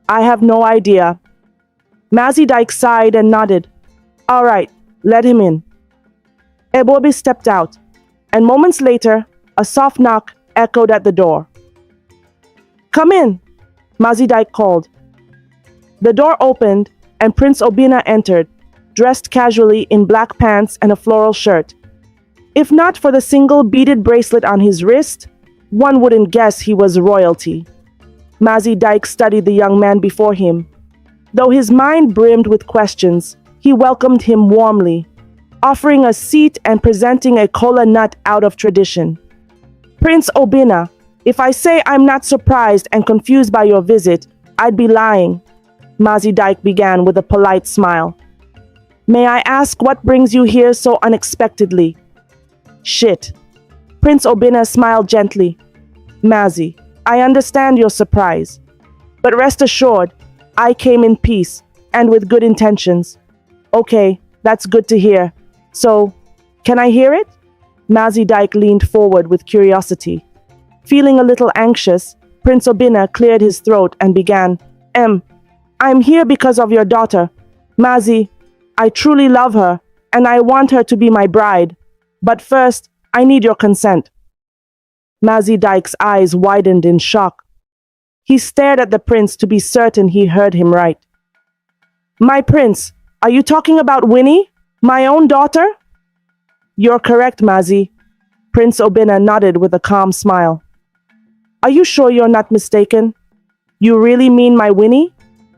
I have no idea. Mazi Dike sighed and nodded. All right, let him in. EBUBE stepped out, and moments later, a soft knock echoed at the door. Come in, Mazi Dike called. The door opened, and Prince Obina entered, dressed casually in black pants and a floral shirt. If not for the single beaded bracelet on his wrist, one wouldn't guess he was royalty. Mazi Dike studied the young man before him. Though his mind brimmed with questions, he welcomed him warmly, offering a seat and presenting a kola nut out of tradition. Prince Obina, if I say I'm not surprised and confused by your visit, I'd be lying. Mazi Dike began with a polite smile. May I ask what brings you here so unexpectedly? Shit. Prince Obina smiled gently. Mazi, I understand your surprise. But rest assured, I came in peace and with good intentions. Okay, that's good to hear. So, can I hear it? Mazi Dike leaned forward with curiosity. Feeling a little anxious, Prince Obina cleared his throat and began, I'm here because of your daughter. Mazi, I truly love her, and I want her to be my bride. But first, I need your consent. Mazi Dike's eyes widened in shock. He stared at the prince to be certain he heard him right. My prince, are you talking about Winnie, my own daughter? You're correct, Mazi. Prince Obina nodded with a calm smile. Are you sure you're not mistaken? You really mean my Winnie?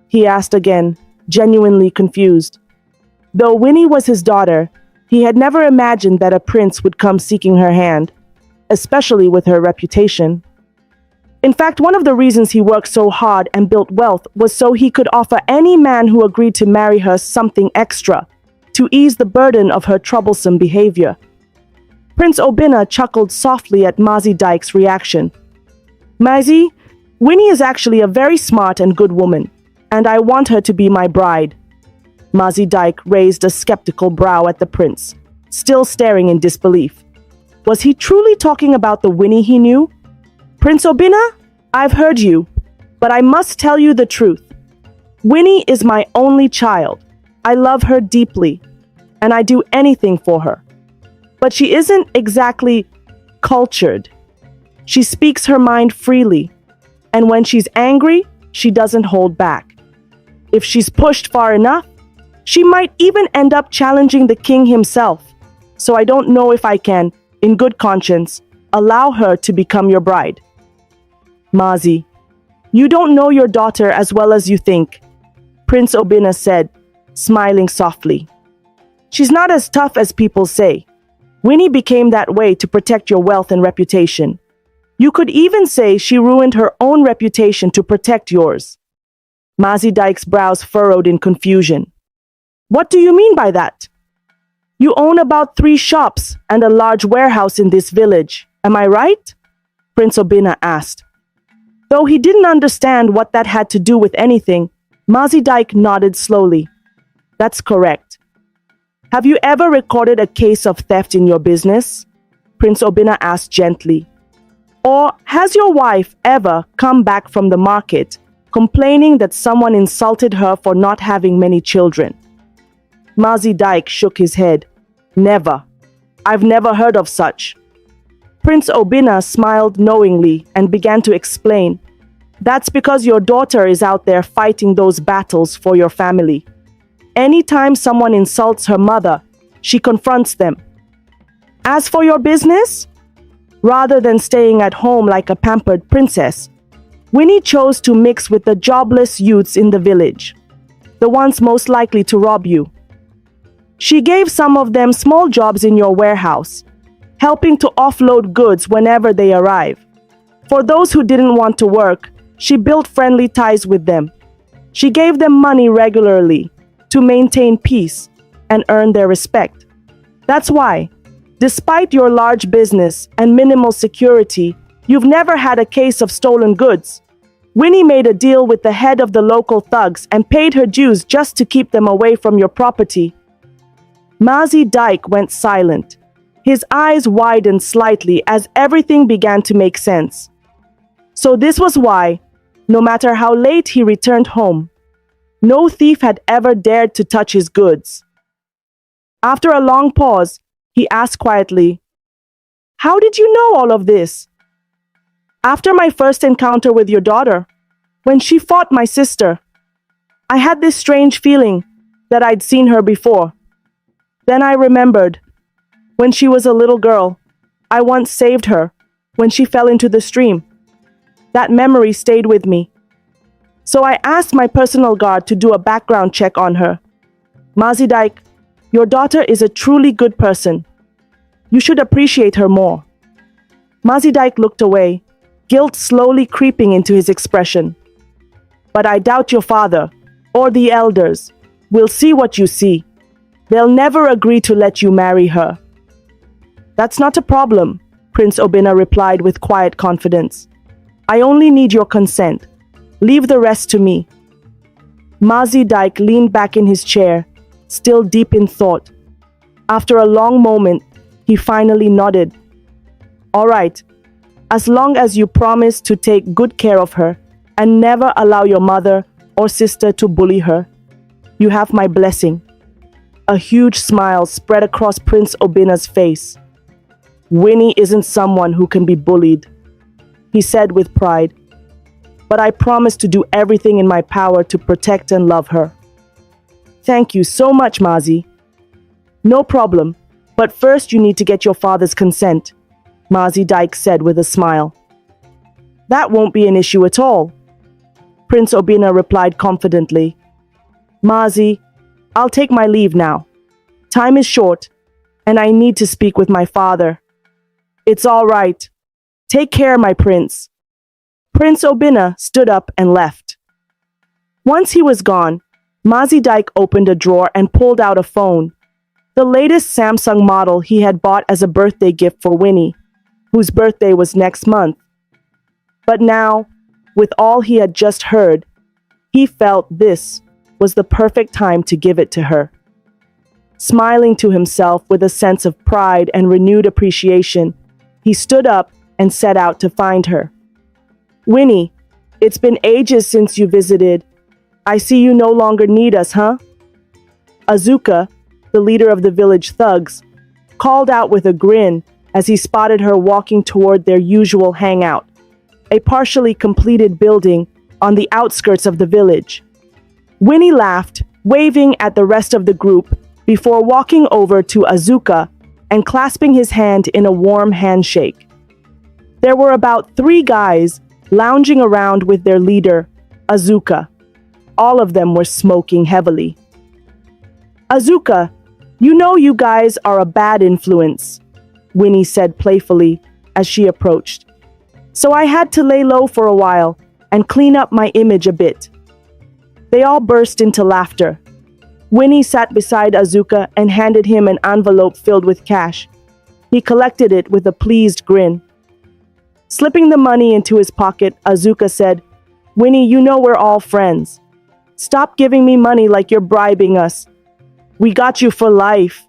He asked again, genuinely confused. Though Winnie was his daughter, he had never imagined that a prince would come seeking her hand, especially with her reputation. In fact, one of the reasons he worked so hard and built wealth was so he could offer any man who agreed to marry her something extra, to ease the burden of her troublesome behavior. Prince Obina chuckled softly at Mazi Dyke's reaction. Mazi, Winnie is actually a very smart and good woman, and I want her to be my bride. Mazi Dyke raised a skeptical brow at the prince, still staring in disbelief. Was he truly talking about the Winnie he knew? Prince Obina, I've heard you, but I must tell you the truth. Winnie is my only child. I love her deeply, and I do anything for her. But she isn't exactly cultured. She speaks her mind freely, and when she's angry, she doesn't hold back. If she's pushed far enough, she might even end up challenging the king himself. So I don't know if I can, in good conscience, allow her to become your bride. Mazi, you don't know your daughter as well as you think, Prince Obina said, smiling softly. She's not as tough as people say. Winnie became that way to protect your wealth and reputation. You could even say she ruined her own reputation to protect yours. Mazi Dyke's brows furrowed in confusion. What do you mean by that? You own about 3 shops and a large warehouse in this village, am I right? Prince Obina asked. Though he didn't understand what that had to do with anything, Mazi Dyke nodded slowly. That's correct. Have you ever recorded a case of theft in your business? Prince Obina asked gently. Or has your wife ever come back from the market complaining that someone insulted her for not having many children? Mazi Dyke shook his head. Never. I've never heard of such. Prince Obina smiled knowingly and began to explain. That's because your daughter is out there fighting those battles for your family. Anytime someone insults her mother, she confronts them. As for your business, rather than staying at home like a pampered princess, Winnie chose to mix with the jobless youths in the village, the ones most likely to rob you. She gave some of them small jobs in your warehouse, helping to offload goods whenever they arrive. For those who didn't want to work, she built friendly ties with them. She gave them money regularly to maintain peace and earn their respect. That's why, despite your large business and minimal security, you've never had a case of stolen goods. Winnie made a deal with the head of the local thugs and paid her dues just to keep them away from your property. Mazi Dyke went silent. His eyes widened slightly as everything began to make sense. So this was why, no matter how late he returned home, no thief had ever dared to touch his goods. After a long pause, he asked quietly, How did you know all of this? After my first encounter with your daughter, when she fought my sister, I had this strange feeling that I'd seen her before. Then I remembered. When she was a little girl, I once saved her when she fell into the stream. That memory stayed with me. So I asked my personal guard to do a background check on her. Mazi Dyke, your daughter is a truly good person. You should appreciate her more. Mazi Dyke looked away, guilt slowly creeping into his expression. But I doubt your father, or the elders, will see what you see. They'll never agree to let you marry her. That's not a problem, Prince Obina replied with quiet confidence. I only need your consent. Leave the rest to me. Mazi Dyke leaned back in his chair, still deep in thought. After a long moment, he finally nodded. All right, as long as you promise to take good care of her and never allow your mother or sister to bully her, you have my blessing. A huge smile spread across Prince Obina's face. Winnie isn't someone who can be bullied, he said with pride. But I promise to do everything in my power to protect and love her. Thank you so much, Mazi. No problem, but first you need to get your father's consent, Mazi Dyke said with a smile. That won't be an issue at all. Prince Obina replied confidently. Mazi, I'll take my leave now. Time is short, and I need to speak with my father. It's all right. Take care, my prince. Prince Obina stood up and left. Once he was gone, Mazi Dyke opened a drawer and pulled out a phone, the latest Samsung model he had bought as a birthday gift for Winnie, whose birthday was next month. But now, with all he had just heard, he felt this was the perfect time to give it to her. Smiling to himself with a sense of pride and renewed appreciation, he stood up and set out to find her. Winnie, it's been ages since you visited. I see you no longer need us, huh? Azuka, the leader of the village thugs, called out with a grin as he spotted her walking toward their usual hangout, a partially completed building on the outskirts of the village. Winnie laughed, waving at the rest of the group before walking over to Azuka and clasping his hand in a warm handshake. There were about 3 guys lounging around with their leader, Azuka. All of them were smoking heavily. Azuka, you know you guys are a bad influence, Winnie said playfully as she approached. So I had to lay low for a while and clean up my image a bit. They all burst into laughter. Winnie sat beside Azuka and handed him an envelope filled with cash. He collected it with a pleased grin. Slipping the money into his pocket, Azuka said, Winnie, you know we're all friends. Stop giving me money like you're bribing us. We got you for life.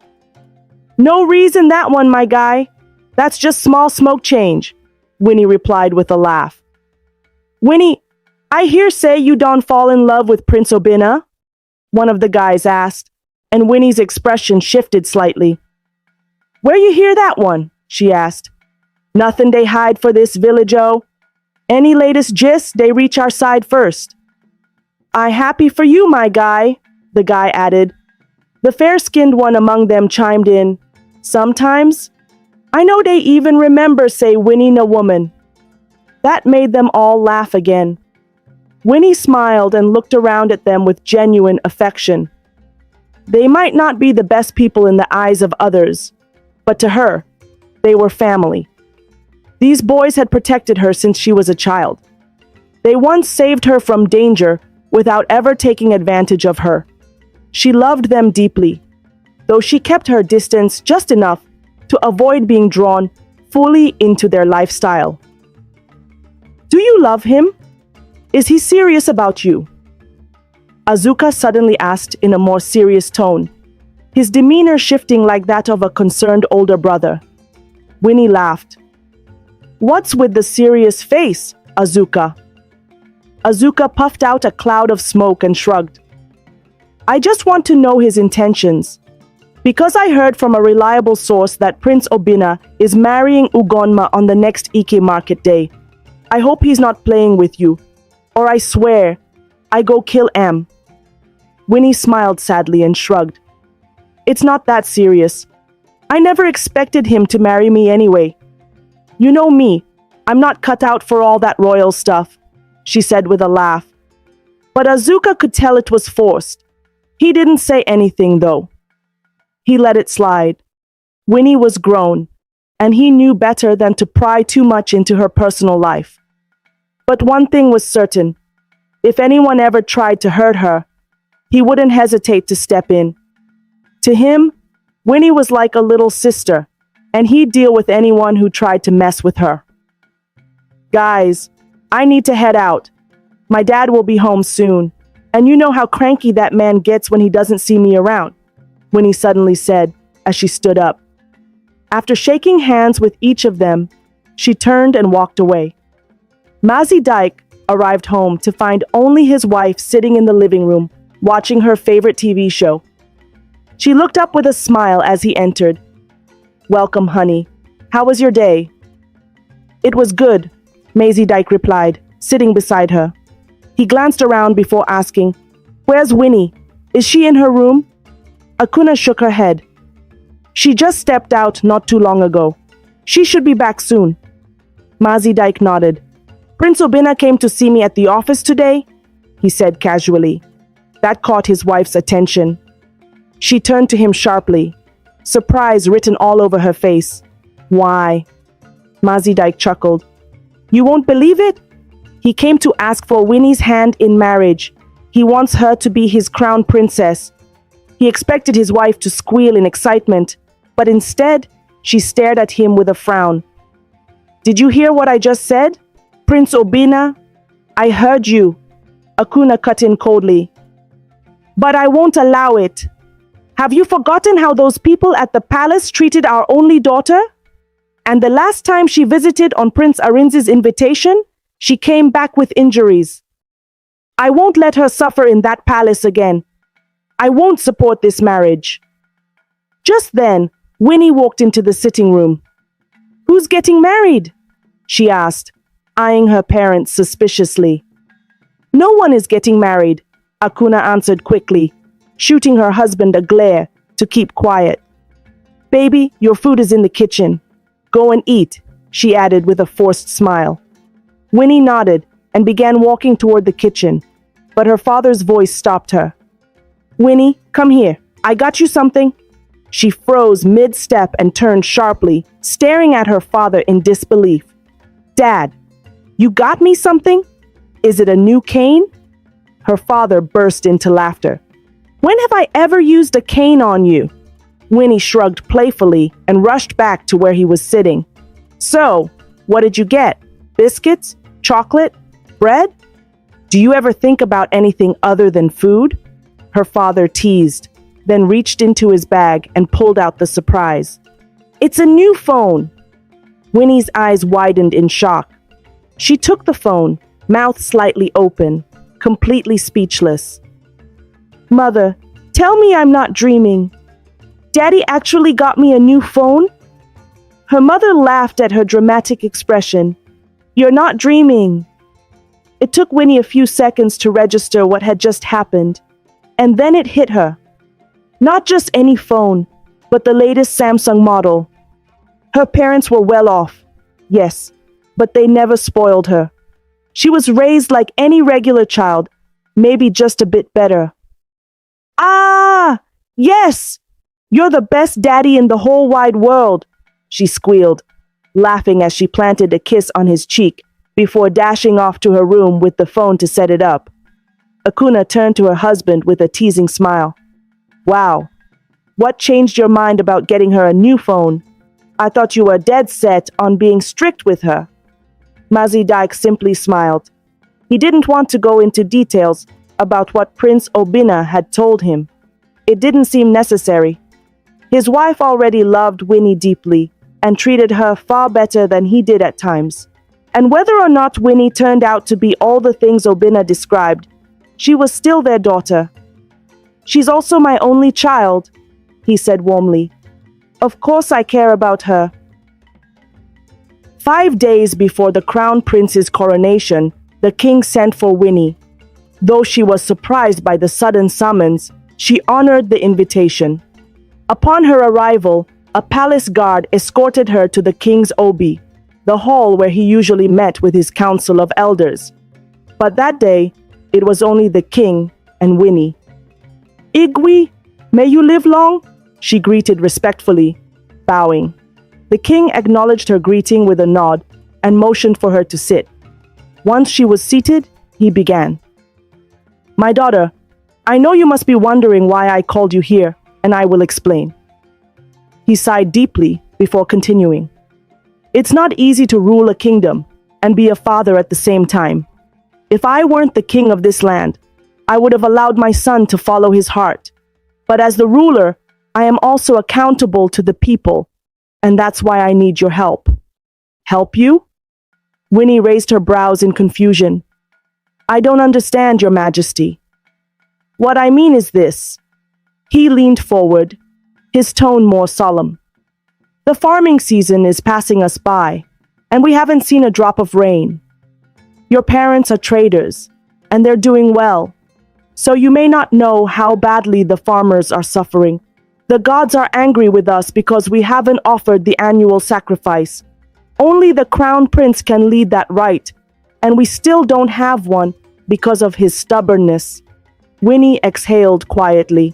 No reason that one, my guy. That's just small smoke change, Winnie replied with a laugh. Winnie, I hear say you don't fall in love with Prince Obina? One of the guys asked, and Winnie's expression shifted slightly. Where you hear that one? She asked. Nothing they hide for this village, oh. Any latest gist, they reach our side first. I happy for you, my guy, the guy added. The fair-skinned one among them chimed in. Sometimes. I know they even remember say Winnie na woman. That made them all laugh again. Winnie smiled and looked around at them with genuine affection. They might not be the best people in the eyes of others, but to her, they were family. These boys had protected her since she was a child. They once saved her from danger without ever taking advantage of her. She loved them deeply, though she kept her distance just enough to avoid being drawn fully into their lifestyle. Do you love him? Is he serious about you? Azuka suddenly asked in a more serious tone, his demeanor shifting like that of a concerned older brother. Winnie laughed. What's with the serious face, Azuka? Azuka puffed out a cloud of smoke and shrugged. I just want to know his intentions. Because I heard from a reliable source that Prince Obina is marrying Ugonma on the next Ike market day. I hope he's not playing with you, or I swear, I go kill M. Winnie smiled sadly and shrugged. It's not that serious. I never expected him to marry me anyway. You know me, I'm not cut out for all that royal stuff, she said with a laugh. But Azuka could tell it was forced. He didn't say anything though. He let it slide. Winnie was grown, and he knew better than to pry too much into her personal life. But one thing was certain. If anyone ever tried to hurt her, he wouldn't hesitate to step in. To him, Winnie was like a little sister, and he'd deal with anyone who tried to mess with her. Guys, I need to head out. My dad will be home soon, and you know how cranky that man gets when he doesn't see me around, Winnie suddenly said as she stood up. After shaking hands with each of them, she turned and walked away. Mazi Dyke arrived home to find only his wife sitting in the living room, watching her favorite TV show. She looked up with a smile as he entered. Welcome, honey. How was your day? It was good, Mazi Dyke replied, sitting beside her. He glanced around before asking, Where's Winnie? Is she in her room? Akuna shook her head. She just stepped out not too long ago. She should be back soon. Mazi Dyke nodded. Prince Obina came to see me at the office today. he said casually. That caught his wife's attention. She turned to him sharply, surprise written all over her face. Why? Mazidike chuckled. You won't believe it? He came to ask for Winnie's hand in marriage. He wants her to be his crown princess. He expected his wife to squeal in excitement, but instead, she stared at him with a frown. Did you hear what I just said? Prince Obina? I heard you. Akuna cut in coldly. But I won't allow it. Have you forgotten how those people at the palace treated our only daughter? And the last time she visited on Prince Arinzi's invitation, she came back with injuries. I won't let her suffer in that palace again. I won't support this marriage. Just then, Winnie walked into the sitting room. Who's getting married? She asked, eyeing her parents suspiciously. No one is getting married, Akuna answered quickly, shooting her husband a glare to keep quiet. Baby, your food is in the kitchen. Go and eat, she added with a forced smile. Winnie nodded and began walking toward the kitchen, but her father's voice stopped her. Winnie, come here. I got you something. She froze mid-step and turned sharply, staring at her father in disbelief. Dad, you got me something? Is it a new cane? Her father burst into laughter. When have I ever used a cane on you? Winnie shrugged playfully and rushed back to where he was sitting. So, what did you get? Biscuits? Chocolate? Bread? Do you ever think about anything other than food? Her father teased, then reached into his bag and pulled out the surprise. It's a new phone. Winnie's eyes widened in shock. She took the phone, mouth slightly open, completely speechless. Mother, tell me I'm not dreaming. Daddy actually got me a new phone? Her mother laughed at her dramatic expression. You're not dreaming. It took Winnie a few seconds to register what had just happened, and then it hit her. Not just any phone, but the latest Samsung model. Her parents were well off, yes, but they never spoiled her. She was raised like any regular child, maybe just a bit better. Ah, yes! You're the best daddy in the whole wide world, she squealed, laughing as she planted a kiss on his cheek before dashing off to her room with the phone to set it up. Akuna turned to her husband with a teasing smile. Wow, what changed your mind about getting her a new phone? I thought you were dead set on being strict with her. Mazidike simply smiled. He didn't want to go into details about what Prince Obina had told him. It didn't seem necessary. His wife already loved Winnie deeply and treated her far better than he did at times. And whether or not Winnie turned out to be all the things Obina described, she was still their daughter. She's also my only child, he said warmly. Of course I care about her. 5 days before the crown prince's coronation, the king sent for Winnie. Though she was surprised by the sudden summons, she honored the invitation. Upon her arrival, a palace guard escorted her to the king's obi, the hall where he usually met with his council of elders. But that day, it was only the king and Winnie. Igwe, may you live long, she greeted respectfully, bowing. The king acknowledged her greeting with a nod and motioned for her to sit. Once she was seated, he began. My daughter, I know you must be wondering why I called you here, and I will explain. He sighed deeply before continuing. It's not easy to rule a kingdom and be a father at the same time. If I weren't the king of this land, I would have allowed my son to follow his heart. But as the ruler, I am also accountable to the people, and that's why I need your help. Help you? Winnie raised her brows in confusion. I don't understand, Your Majesty. What I mean is this. He leaned forward, his tone more solemn. The farming season is passing us by, and we haven't seen a drop of rain. Your parents are traders, and they're doing well, so you may not know how badly the farmers are suffering. The gods are angry with us because we haven't offered the annual sacrifice. Only the crown prince can lead that rite, and we still don't have one because of his stubbornness. Winnie exhaled quietly,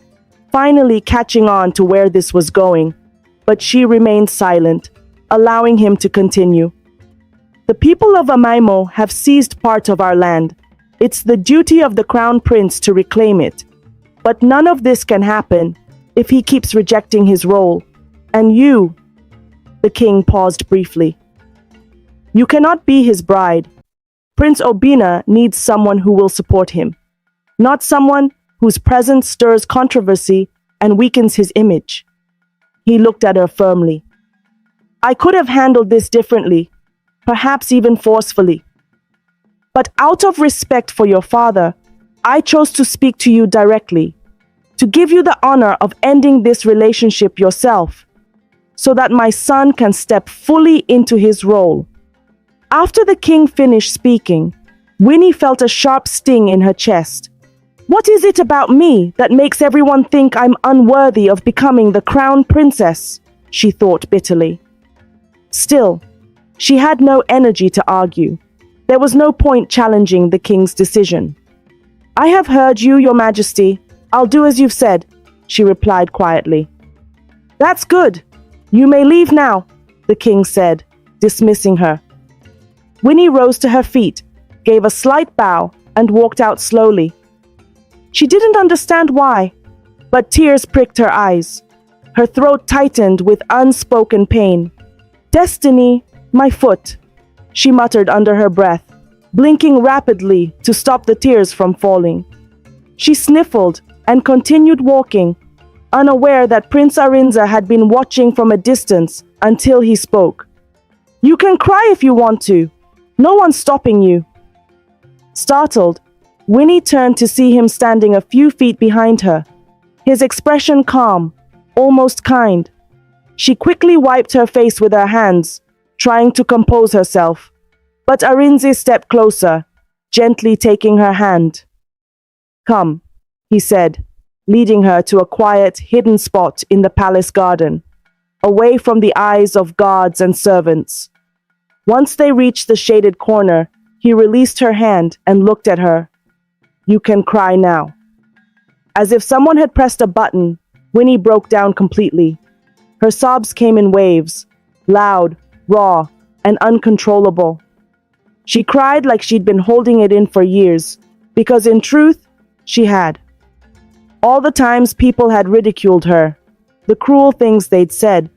finally catching on to where this was going, but she remained silent, allowing him to continue. The people of Amaimo have seized part of our land. It's the duty of the crown prince to reclaim it. But none of this can happen if he keeps rejecting his role. And you, the king paused briefly. You cannot be his bride. Prince Obina needs someone who will support him, not someone whose presence stirs controversy and weakens his image. He looked at her firmly. I could have handled this differently, perhaps even forcefully. But out of respect for your father, I chose to speak to you directly, to give you the honor of ending this relationship yourself, so that my son can step fully into his role. After the king finished speaking, Winnie felt a sharp sting in her chest. What is it about me that makes everyone think I'm unworthy of becoming the crown princess? She thought bitterly. Still, she had no energy to argue. There was no point challenging the king's decision. I have heard you, your majesty. I'll do as you've said, she replied quietly. That's good. You may leave now, the king said, dismissing her. Winnie rose to her feet, gave a slight bow, and walked out slowly. She didn't understand why, but tears pricked her eyes. Her throat tightened with unspoken pain. Destiny, my foot, she muttered under her breath, blinking rapidly to stop the tears from falling. She sniffled and continued walking, unaware that Prince Arinzi had been watching from a distance until he spoke. You can cry if you want to. No one's stopping you. Startled, Winnie turned to see him standing a few feet behind her, his expression calm, almost kind. She quickly wiped her face with her hands, trying to compose herself, but Arinzi stepped closer, gently taking her hand. Come, he said, leading her to a quiet, hidden spot in the palace garden, away from the eyes of guards and servants. Once they reached the shaded corner, he released her hand and looked at her. You can cry now. As if someone had pressed a button, Winnie broke down completely. Her sobs came in waves, loud, raw, and uncontrollable. She cried like she'd been holding it in for years, because in truth, she had. All the times people had ridiculed her, the cruel things they'd said,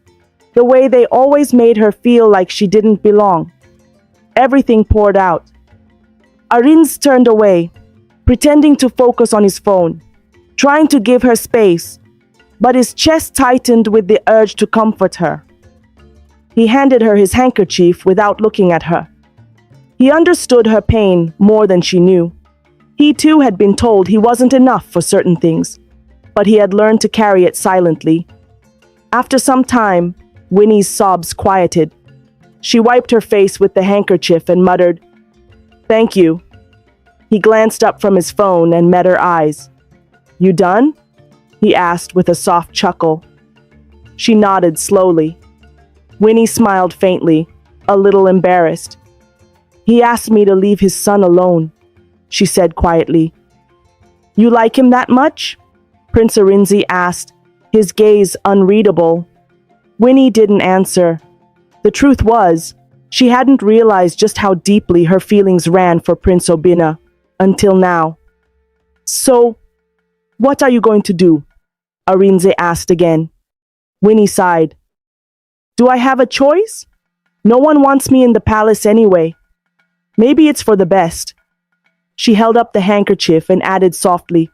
the way they always made her feel like she didn't belong. Everything poured out. Arinzi turned away, pretending to focus on his phone, trying to give her space, but his chest tightened with the urge to comfort her. He handed her his handkerchief without looking at her. He understood her pain more than she knew. He too had been told he wasn't enough for certain things, but he had learned to carry it silently. After some time, Winnie's sobs quieted. She wiped her face with the handkerchief and muttered, "Thank you." He glanced up from his phone and met her eyes. You done? He asked with a soft chuckle. She nodded slowly. Winnie smiled faintly, a little embarrassed. He asked me to leave his son alone, she said quietly. You like him that much? Prince Arinzi asked, his gaze unreadable. Winnie didn't answer. The truth was, she hadn't realized just how deeply her feelings ran for Prince Obina until now. So, what are you going to do? Arinzi asked again. Winnie sighed. Do I have a choice? No one wants me in the palace anyway. Maybe it's for the best. She held up the handkerchief and added softly,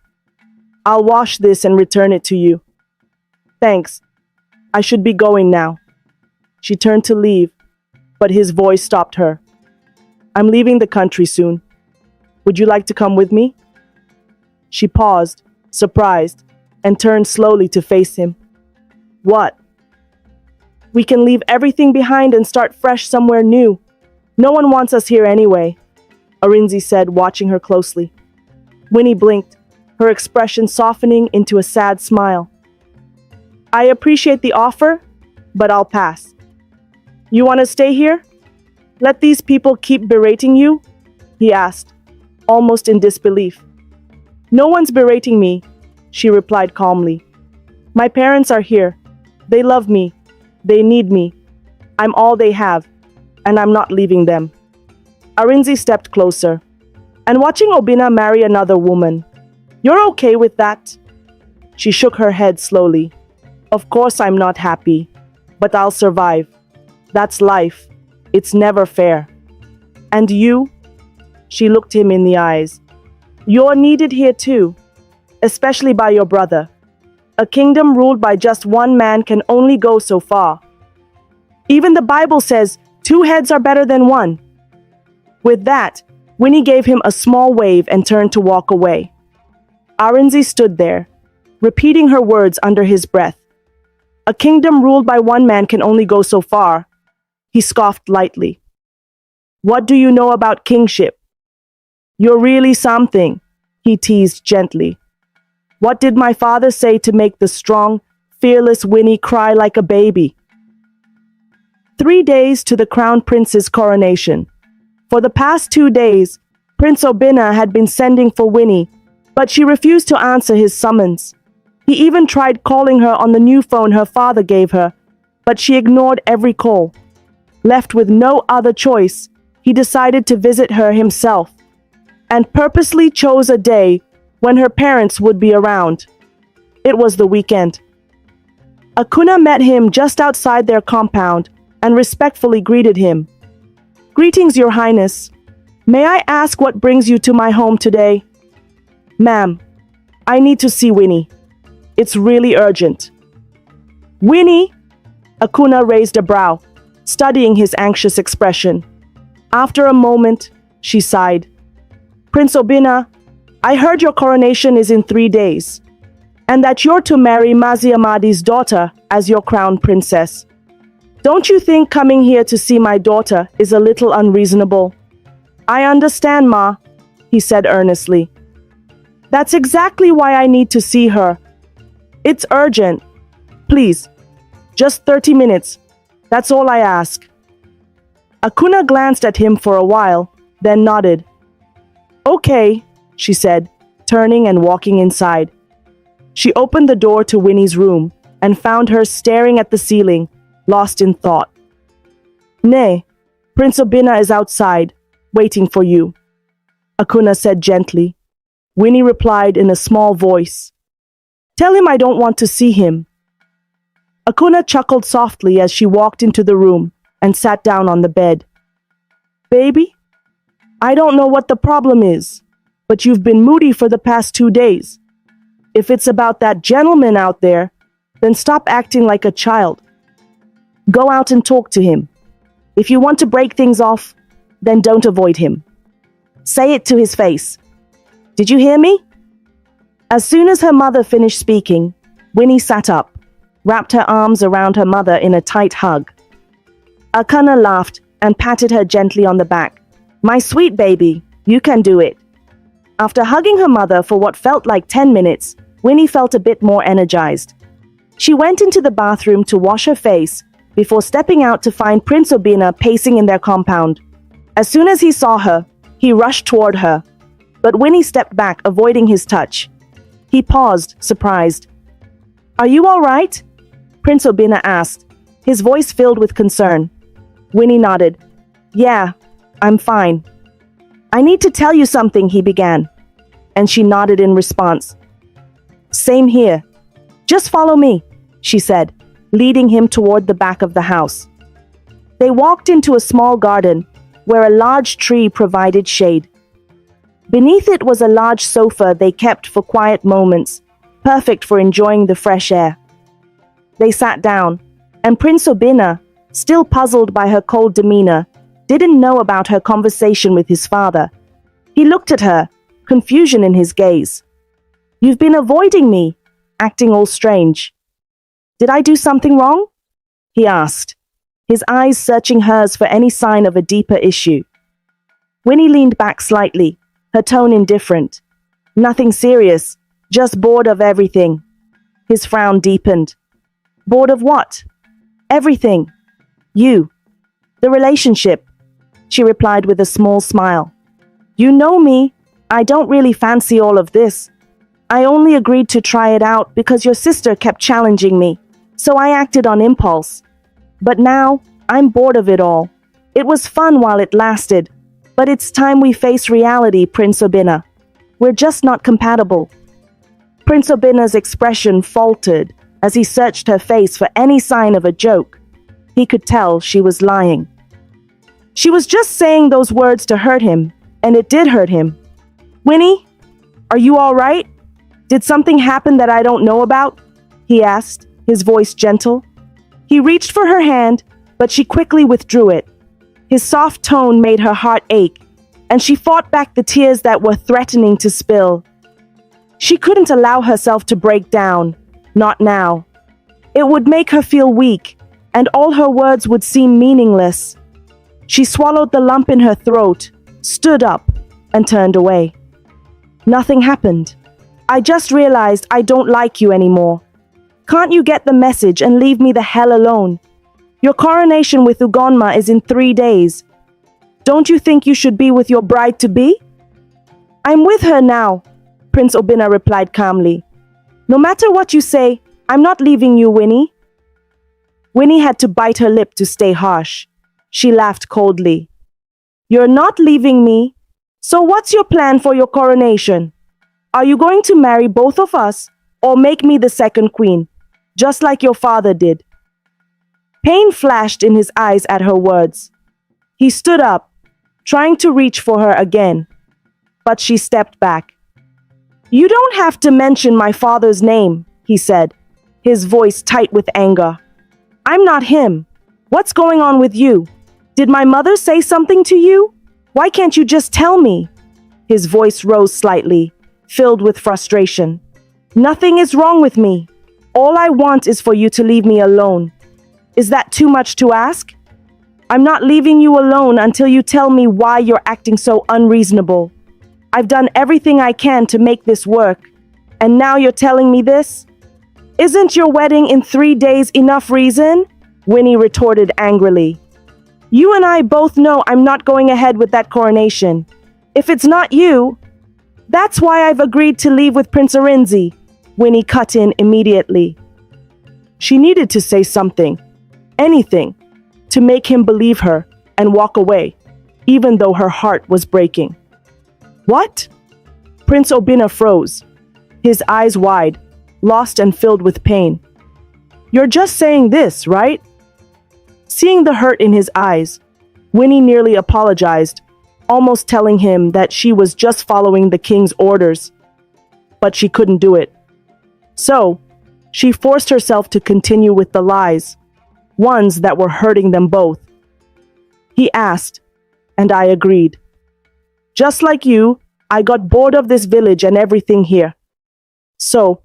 I'll wash this and return it to you. Thanks. I should be going now. She turned to leave, but his voice stopped her. I'm leaving the country soon. Would you like to come with me? She paused, surprised, and turned slowly to face him. What? We can leave everything behind and start fresh somewhere new. No one wants us here anyway, Arinzi said, watching her closely. Winnie blinked, her expression softening into a sad smile. I appreciate the offer, but I'll pass. You want to stay here? Let these people keep berating you? He asked. almost in disbelief. No one's berating me, she replied calmly. My parents are here. They love me. They need me. I'm all they have, and I'm not leaving them. Arinzi stepped closer. And watching Obinna marry another woman. You're okay with that? She shook her head slowly. Of course I'm not happy, but I'll survive. That's life. It's never fair. And you? She looked him in the eyes. You're needed here too, especially by your brother. A kingdom ruled by just one man can only go so far. Even the Bible says 2 heads are better than 1. With that, Winnie gave him a small wave and turned to walk away. Arinzi stood there, repeating her words under his breath. A kingdom ruled by one man can only go so far. He scoffed lightly. What do you know about kingship? You're really something, he teased gently. What did my father say to make the strong, fearless Winnie cry like a baby? 3 days to the crown prince's coronation. For the past 2 days, Prince Obinna had been sending for Winnie, but she refused to answer his summons. He even tried calling her on the new phone her father gave her, but she ignored every call. Left with no other choice, he decided to visit her himself, and purposely chose a day when her parents would be around. It was the weekend. Akuna met him just outside their compound and respectfully greeted him. Greetings, Your Highness. May I ask what brings you to my home today? Ma'am, I need to see Winnie. It's really urgent. Winnie? Akuna raised a brow, studying his anxious expression. After a moment, she sighed. Prince Obinna, I heard your coronation is in 3 days, and that you're to marry Mazi Amadi's daughter as your crown princess. Don't you think coming here to see my daughter is a little unreasonable? I understand, Ma, he said earnestly. That's exactly why I need to see her. It's urgent. Please, just 30 minutes. That's all I ask. Akuna glanced at him for a while, then nodded. Okay, she said, turning and walking inside. She opened the door to Winnie's room and found her staring at the ceiling, lost in thought. Nay, Prince Obinna is outside, waiting for you, Akuna said gently. Winnie replied in a small voice. Tell him I don't want to see him. Akuna chuckled softly as she walked into the room and sat down on the bed. Baby, I don't know what the problem is, but you've been moody for the past 2 days. If it's about that gentleman out there, then stop acting like a child. Go out and talk to him. If you want to break things off, then don't avoid him. Say it to his face. Did you hear me? As soon as her mother finished speaking, Winnie sat up, wrapped her arms around her mother in a tight hug. Akana laughed and patted her gently on the back. My sweet baby, you can do it. After hugging her mother for what felt like 10 minutes, Winnie felt a bit more energized. She went into the bathroom to wash her face before stepping out to find Prince Obinna pacing in their compound. As soon as he saw her, he rushed toward her, but Winnie stepped back, avoiding his touch. He paused, surprised. Are you all right? Prince Obinna asked, his voice filled with concern. Winnie nodded. Yeah, I'm fine. I need to tell you something, he began, and she nodded in response. Same here. Just follow me, she said, leading him toward the back of the house. They walked into a small garden where a large tree provided shade. Beneath it was a large sofa they kept for quiet moments, perfect for enjoying the fresh air. They sat down, and Prince Obinna, still puzzled by her cold demeanor, didn't know about her conversation with his father. He looked at her, confusion in his gaze. You've been avoiding me, acting all strange. Did I do something wrong? He asked, his eyes searching hers for any sign of a deeper issue. Winnie leaned back slightly, her tone indifferent. Nothing serious, just bored of everything. His frown deepened. Bored of what? Everything. You. The relationship, she replied with a small smile. You know me. I don't really fancy all of this. I only agreed to try it out because your sister kept challenging me, so I acted on impulse. But now, I'm bored of it all. It was fun while it lasted, but it's time we face reality, Prince Obina. We're just not compatible. Prince Obina's expression faltered as he searched her face for any sign of a joke. He could tell she was lying. She was just saying those words to hurt him, and it did hurt him. Winnie, are you all right? Did something happen that I don't know about? He asked, his voice gentle. He reached for her hand, but she quickly withdrew it. His soft tone made her heart ache, and she fought back the tears that were threatening to spill. She couldn't allow herself to break down, not now. It would make her feel weak, and all her words would seem meaningless. She swallowed the lump in her throat, stood up, and turned away. Nothing happened. I just realized I don't like you anymore. Can't you get the message and leave me the hell alone? Your coronation with Ugonma is in 3 days. Don't you think you should be with your bride-to-be? I'm with her now, Prince Obina replied calmly. No matter what you say, I'm not leaving you, Winnie. Winnie had to bite her lip to stay harsh. She laughed coldly. You're not leaving me? So what's your plan for your coronation? Are you going to marry both of us or make me the second queen, just like your father did? Pain flashed in his eyes at her words. He stood up, trying to reach for her again, but she stepped back. You don't have to mention my father's name, he said, his voice tight with anger. I'm not him. What's going on with you? Did my mother say something to you? Why can't you just tell me? His voice rose slightly, filled with frustration. Nothing is wrong with me. All I want is for you to leave me alone. Is that too much to ask? I'm not leaving you alone until you tell me why you're acting so unreasonable. I've done everything I can to make this work, and now you're telling me this? Isn't your wedding in 3 days enough reason? Winnie retorted angrily. You and I both know I'm not going ahead with that coronation. If it's not you, that's why I've agreed to leave with Prince Arinzi, Winnie cut in immediately. She needed to say something, anything, to make him believe her and walk away, even though her heart was breaking. What? Prince Obina froze, his eyes wide, lost and filled with pain. You're just saying this, right? Seeing the hurt in his eyes, Winnie nearly apologized, almost telling him that she was just following the king's orders. But she couldn't do it. So, she forced herself to continue with the lies, ones that were hurting them both. He asked, and I agreed. Just like you, I got bored of this village and everything here. So,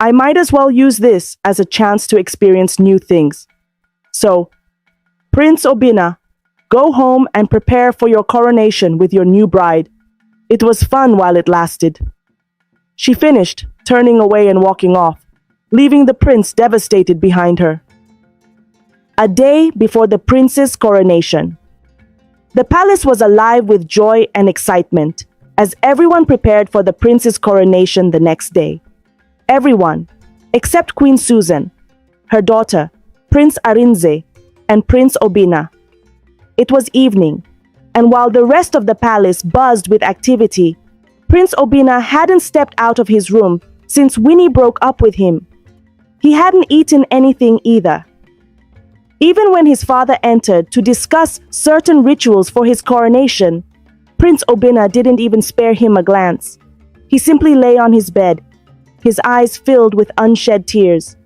I might as well use this as a chance to experience new things. So, Prince Obina, go home and prepare for your coronation with your new bride. It was fun while it lasted. She finished, turning away and walking off, leaving the prince devastated behind her. A day before the prince's coronation. The palace was alive with joy and excitement as everyone prepared for the prince's coronation the next day. Everyone, except Queen Susan, her daughter, Prince Arinzi, and Prince Obina. It was evening, and while the rest of the palace buzzed with activity, Prince Obina hadn't stepped out of his room since Winnie broke up with him. He hadn't eaten anything either. Even when his father entered to discuss certain rituals for his coronation, Prince Obina didn't even spare him a glance. He simply lay on his bed, his eyes filled with unshed tears.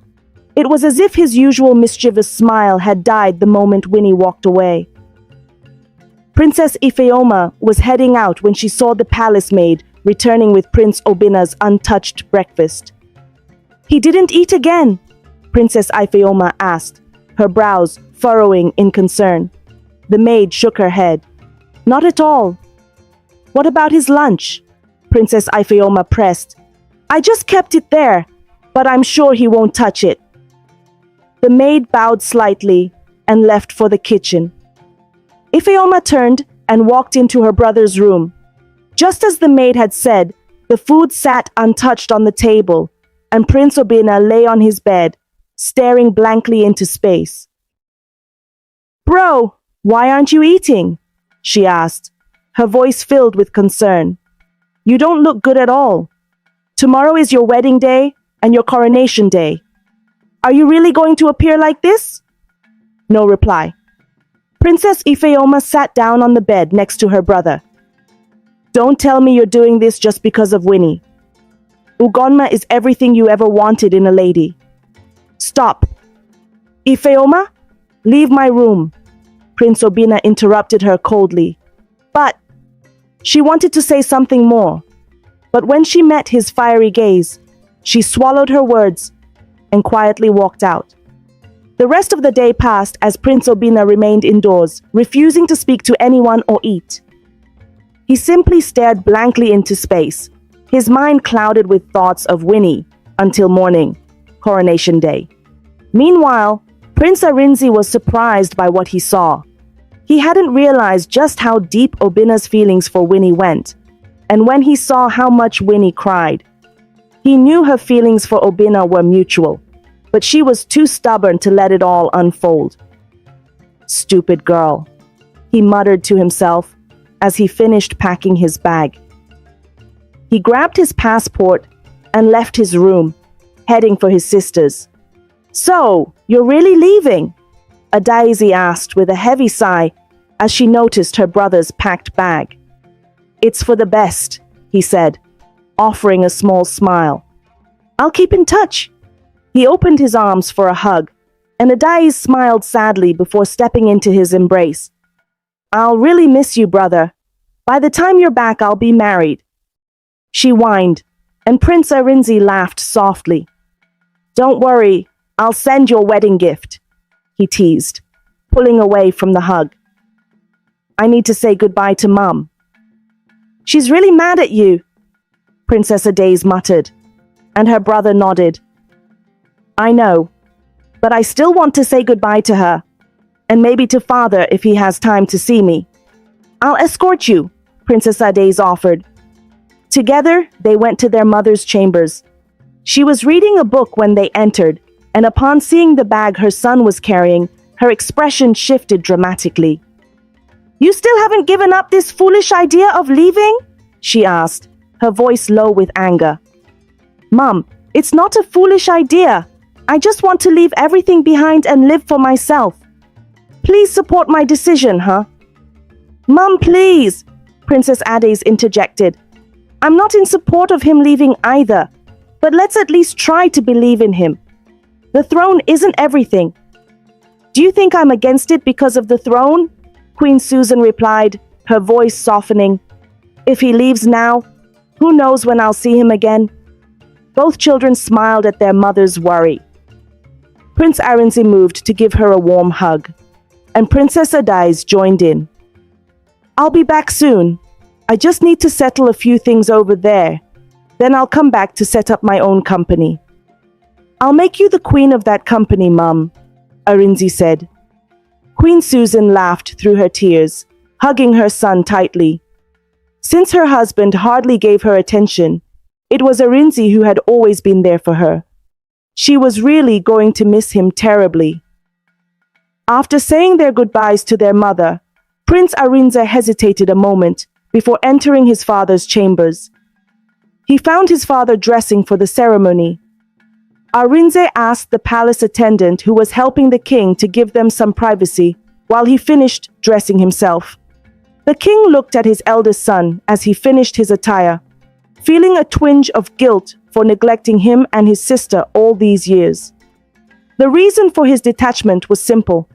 It was as if his usual mischievous smile had died the moment Winnie walked away. Princess Ifeoma was heading out when she saw the palace maid returning with Prince Obina's untouched breakfast. He didn't eat again, Princess Ifeoma asked, her brows furrowing in concern. The maid shook her head. Not at all. What about his lunch? Princess Ifeoma pressed. I just kept it there, but I'm sure he won't touch it. The maid bowed slightly and left for the kitchen. Ifeoma turned and walked into her brother's room. Just as the maid had said, the food sat untouched on the table, and Prince Obina lay on his bed, staring blankly into space. "Bro, why aren't you eating?" she asked, her voice filled with concern. "You don't look good at all. Tomorrow is your wedding day and your coronation day. Are you really going to appear like this?" No reply. Princess Ifeoma sat down on the bed next to her brother. "Don't tell me you're doing this just because of Winnie. Ugonma is everything you ever wanted in a lady. Stop. Ifeoma, leave my room." Prince Obina interrupted her coldly. "But..." She wanted to say something more, but when she met his fiery gaze, she swallowed her words and quietly walked out. The rest of the day passed as Prince Obina remained indoors, refusing to speak to anyone or eat. He simply stared blankly into space, his mind clouded with thoughts of Winnie, until morning, coronation day. Meanwhile, Prince Arinzi was surprised by what he saw. He hadn't realized just how deep Obina's feelings for Winnie went, and when he saw how much Winnie cried, he knew her feelings for Obina were mutual, but she was too stubborn to let it all unfold. "Stupid girl," he muttered to himself as he finished packing his bag. He grabbed his passport and left his room, heading for his sisters. "So, you're really leaving?" Adaeze asked with a heavy sigh as she noticed her brother's packed bag. "It's for the best," he said, offering a small smile. "I'll keep in touch." He opened his arms for a hug, and Adaeze smiled sadly before stepping into his embrace. "I'll really miss you, brother. By the time you're back, I'll be married." She whined, and Prince Arinzi laughed softly. "Don't worry, I'll send your wedding gift," he teased, pulling away from the hug. "I need to say goodbye to Mum." "She's really mad at you," Princess Adaeze muttered, and her brother nodded. "I know, but I still want to say goodbye to her, and maybe to Father if he has time to see me." "I'll escort you," Princess Adaeze offered. Together, they went to their mother's chambers. She was reading a book when they entered, and upon seeing the bag her son was carrying, her expression shifted dramatically. "You still haven't given up this foolish idea of leaving?" she asked, her voice low with anger. "Mum, it's not a foolish idea. I just want to leave everything behind and live for myself. Please support my decision, huh?" "Mum, please," Princess Adaeze interjected. "I'm not in support of him leaving either, but let's at least try to believe in him. The throne isn't everything." "Do you think I'm against it because of the throne?" Queen Susan replied, her voice softening. "If he leaves now, who knows when I'll see him again?" Both children smiled at their mother's worry. Prince Arinzi moved to give her a warm hug, and Princess Adaeze joined in. "I'll be back soon. I just need to settle a few things over there. Then I'll come back to set up my own company." "I'll make you the queen of that company, Mum," Arinzi said. Queen Susan laughed through her tears, hugging her son tightly. Since her husband hardly gave her attention, it was Arinzi who had always been there for her. She was really going to miss him terribly. After saying their goodbyes to their mother, Prince Arinze hesitated a moment before entering his father's chambers. He found his father dressing for the ceremony. Arinze asked the palace attendant who was helping the king to give them some privacy while he finished dressing himself. The king looked at his eldest son as he finished his attire, feeling a twinge of guilt for neglecting him and his sister all these years. The reason for his detachment was simple.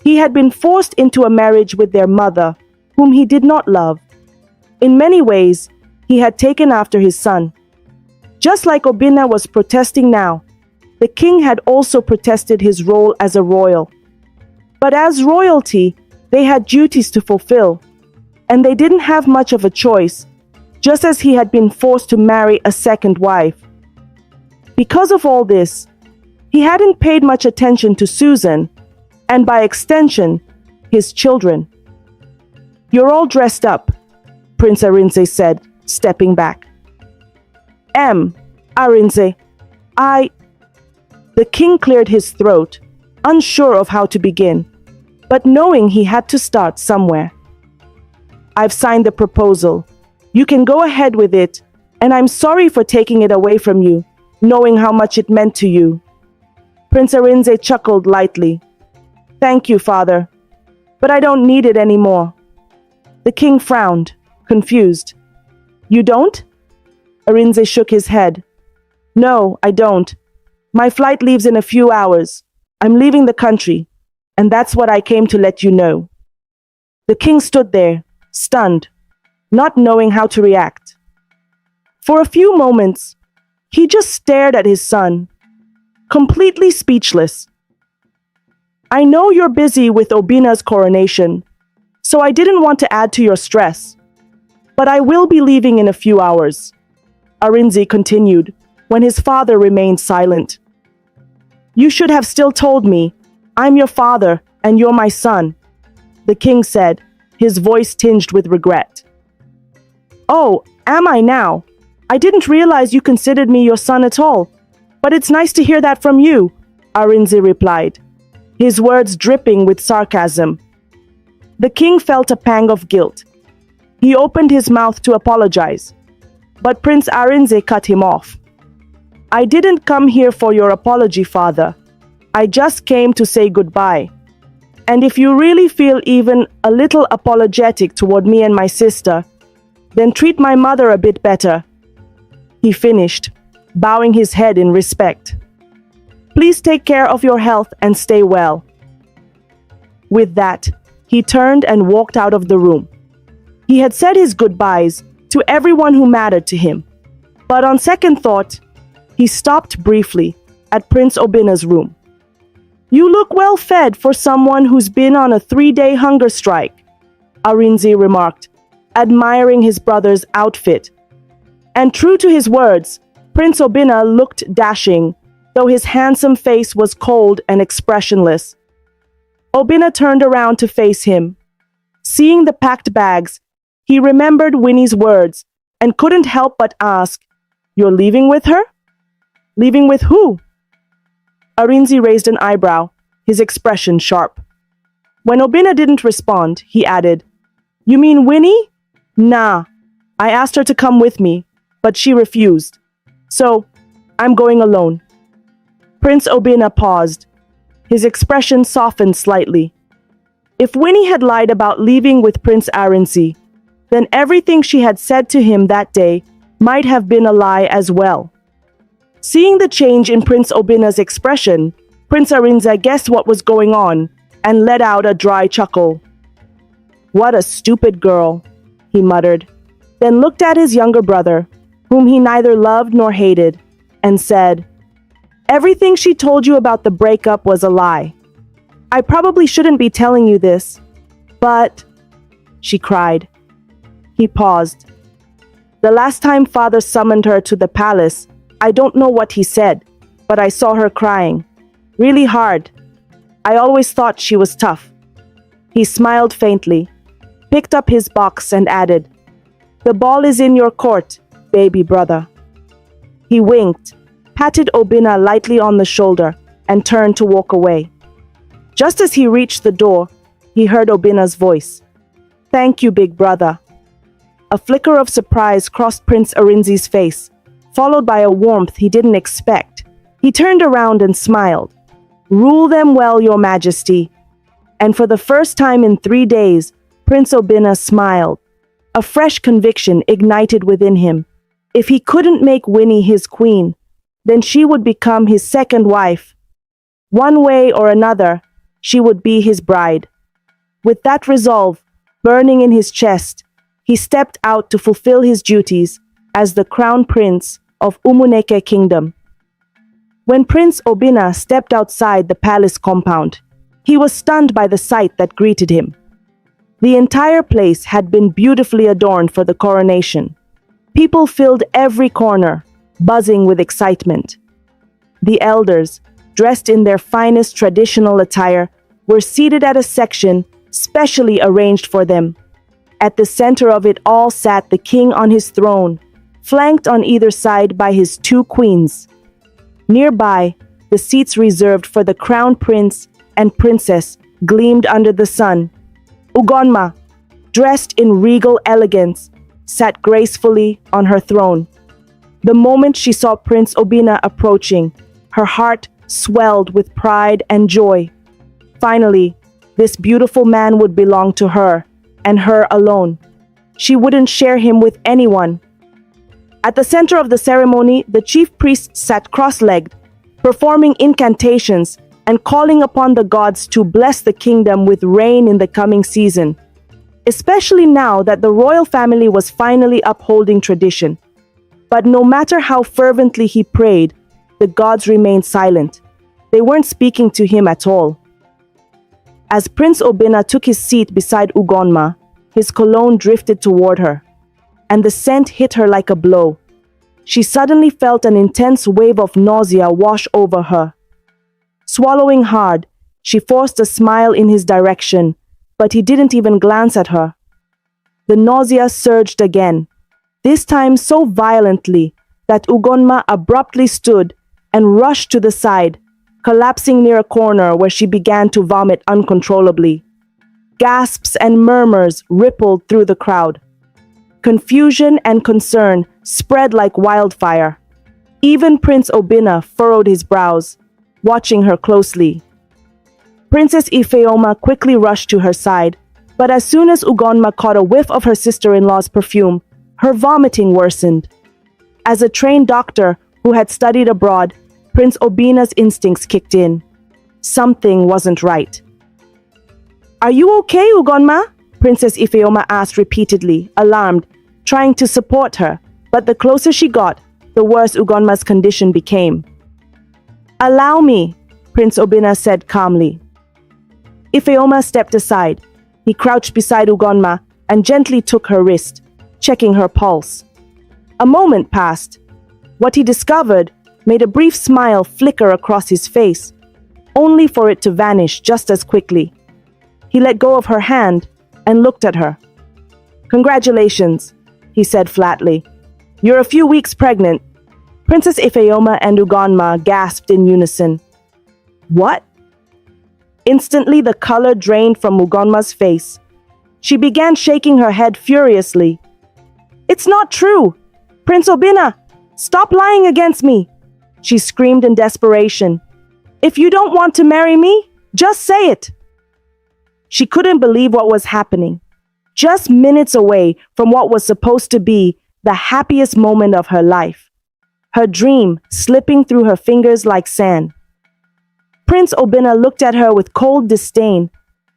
He had been forced into a marriage with their mother, whom he did not love. In many ways, he had taken after his son. Just like Obina was protesting now, the king had also protested his role as a royal. But as royalty, they had duties to fulfill, and they didn't have much of a choice, just as he had been forced to marry a second wife. Because of all this, he hadn't paid much attention to Susan, and by extension, his children. "You're all dressed up," Prince Arinzi said, stepping back. Arinzi, The king cleared his throat, unsure of how to begin, but knowing he had to start somewhere. I've signed the proposal. You can go ahead with it, and I'm sorry for taking it away from you, knowing how much it meant to you. Prince Arinzi chuckled lightly. Thank you, father, but I don't need it anymore. The king frowned, confused. You don't? Arinzi shook his head. No, I don't. My flight leaves in a few hours. I'm leaving the country, and that's what I came to let you know. The king stood there, stunned, not knowing how to react. For a few moments, he just stared at his son, completely speechless. I know you're busy with Obina's coronation, so I didn't want to add to your stress. But I will be leaving in a few hours, Arinzi continued, when his father remained silent. You should have still told me. I'm your father, and you're my son, the king said, his voice tinged with regret. Oh, am I now? I didn't realize you considered me your son at all. But it's nice to hear that from you, Arinzi replied, his words dripping with sarcasm. The king felt a pang of guilt. He opened his mouth to apologize, but Prince Arinzi cut him off. I didn't come here for your apology, father. I just came to say goodbye. And if you really feel even a little apologetic toward me and my sister, then treat my mother a bit better. He finished, bowing his head in respect. Please take care of your health and stay well. With that, he turned and walked out of the room. He had said his goodbyes to everyone who mattered to him. But on second thought, he stopped briefly at Prince Obina's room. You look well fed for someone who's been on a 3-day hunger strike, Arinzi remarked, admiring his brother's outfit. And true to his words, Prince Obina looked dashing, though his handsome face was cold and expressionless. Obina turned around to face him. Seeing the packed bags, he remembered Winnie's words and couldn't help but ask, You're leaving with her? Leaving with who? Arinzi raised an eyebrow, his expression sharp. When Obina didn't respond, he added, You mean Winnie? Nah, I asked her to come with me, but she refused. So, I'm going alone. Prince Obina paused. His expression softened slightly. If Winnie had lied about leaving with Prince Arinzi, then everything she had said to him that day might have been a lie as well. Seeing the change in Prince Obina's expression, Prince Arinzi guessed what was going on and let out a dry chuckle. What a stupid girl, he muttered, then looked at his younger brother, whom he neither loved nor hated, and said, Everything she told you about the breakup was a lie. I probably shouldn't be telling you this, but... she cried. He paused. The last time father summoned her to the palace, I don't know what he said, but I saw her crying. Really hard. I always thought she was tough. He smiled faintly, picked up his box and added, The ball is in your court, baby brother. He winked, patted Obina lightly on the shoulder, and turned to walk away. Just as he reached the door, he heard Obina's voice. Thank you, big brother. A flicker of surprise crossed Prince Arinzi's face, followed by a warmth he didn't expect. He turned around and smiled. Rule them well, your majesty. And for the first time in 3 days, Prince Obina smiled. A fresh conviction ignited within him. If he couldn't make Winnie his queen, then she would become his second wife. One way or another, she would be his bride. With that resolve burning in his chest, he stepped out to fulfill his duties as the crown prince of Umuneke Kingdom. When Prince Obina stepped outside the palace compound, he was stunned by the sight that greeted him. The entire place had been beautifully adorned for the coronation. People filled every corner, buzzing with excitement. The elders, dressed in their finest traditional attire, were seated at a section specially arranged for them, At the center of it all sat the king on his throne, flanked on either side by his two queens. Nearby, the seats reserved for the crown prince and princess gleamed under the sun. Ugonma, dressed in regal elegance, sat gracefully on her throne. The moment she saw Prince Obina approaching, her heart swelled with pride and joy. Finally, this beautiful man would belong to her, and her alone. She wouldn't share him with anyone. At the center of the ceremony, the chief priest sat cross-legged, performing incantations and calling upon the gods to bless the kingdom with rain in the coming season. Especially now that the royal family was finally upholding tradition. But no matter how fervently he prayed, the gods remained silent. They weren't speaking to him at all. As Prince Obina took his seat beside Ugonma, his cologne drifted toward her, and the scent hit her like a blow. She suddenly felt an intense wave of nausea wash over her. Swallowing hard, she forced a smile in his direction, but he didn't even glance at her. The nausea surged again, this time so violently that Ugonma abruptly stood and rushed to the side, collapsing near a corner where she began to vomit uncontrollably. Gasps and murmurs rippled through the crowd. Confusion and concern spread like wildfire. Even Prince Obina furrowed his brows, watching her closely. Princess Ifeoma quickly rushed to her side, but as soon as Ugonma caught a whiff of her sister-in-law's perfume, her vomiting worsened. As a trained doctor who had studied abroad, Prince Obina's instincts kicked in. Something wasn't right. "Are you okay, Ugonma?" Princess Ifeoma asked repeatedly, alarmed, trying to support her, but the closer she got, the worse Ugonma's condition became. "Allow me," Prince Obina said calmly. Ifeoma stepped aside. He crouched beside Ugonma and gently took her wrist, checking her pulse. A moment passed. What he discovered made a brief smile flicker across his face, only for it to vanish just as quickly. He let go of her hand and looked at her. "Congratulations," he said flatly. "You're a few weeks pregnant." Princess Ifeoma and Ugonma gasped in unison. "What?" Instantly, the color drained from Ugonma's face. She began shaking her head furiously. "It's not true! Prince Obina, stop lying against me!" She screamed in desperation. "If you don't want to marry me, just say it!" She couldn't believe what was happening. Just minutes away from what was supposed to be the happiest moment of her life. Her dream slipping through her fingers like sand. Prince Obina looked at her with cold disdain,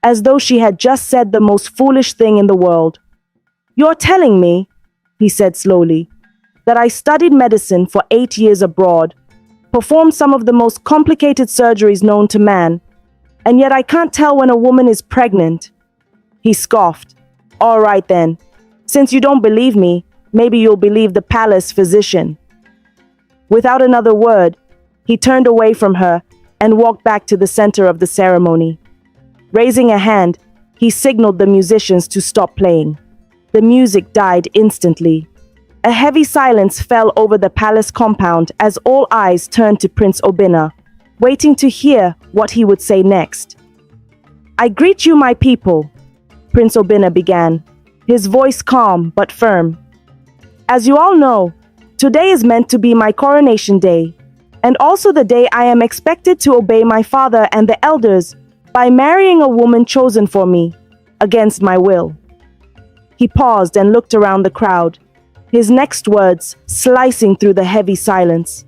as though she had just said the most foolish thing in the world. "You're telling me," he said slowly, "that I studied medicine for 8 years abroad, performed some of the most complicated surgeries known to man, and yet I can't tell when a woman is pregnant." He scoffed. "All right then. Since you don't believe me, maybe you'll believe the palace physician." Without another word, he turned away from her and walked back to the center of the ceremony. Raising a hand, he signaled the musicians to stop playing. The music died instantly. A heavy silence fell over the palace compound as all eyes turned to Prince Obina, waiting to hear what he would say next. "I greet you, my people," Prince Obina began, his voice calm but firm. "As you all know, today is meant to be my coronation day, and also the day I am expected to obey my father and the elders by marrying a woman chosen for me, against my will." He paused and looked around the crowd, his next words slicing through the heavy silence.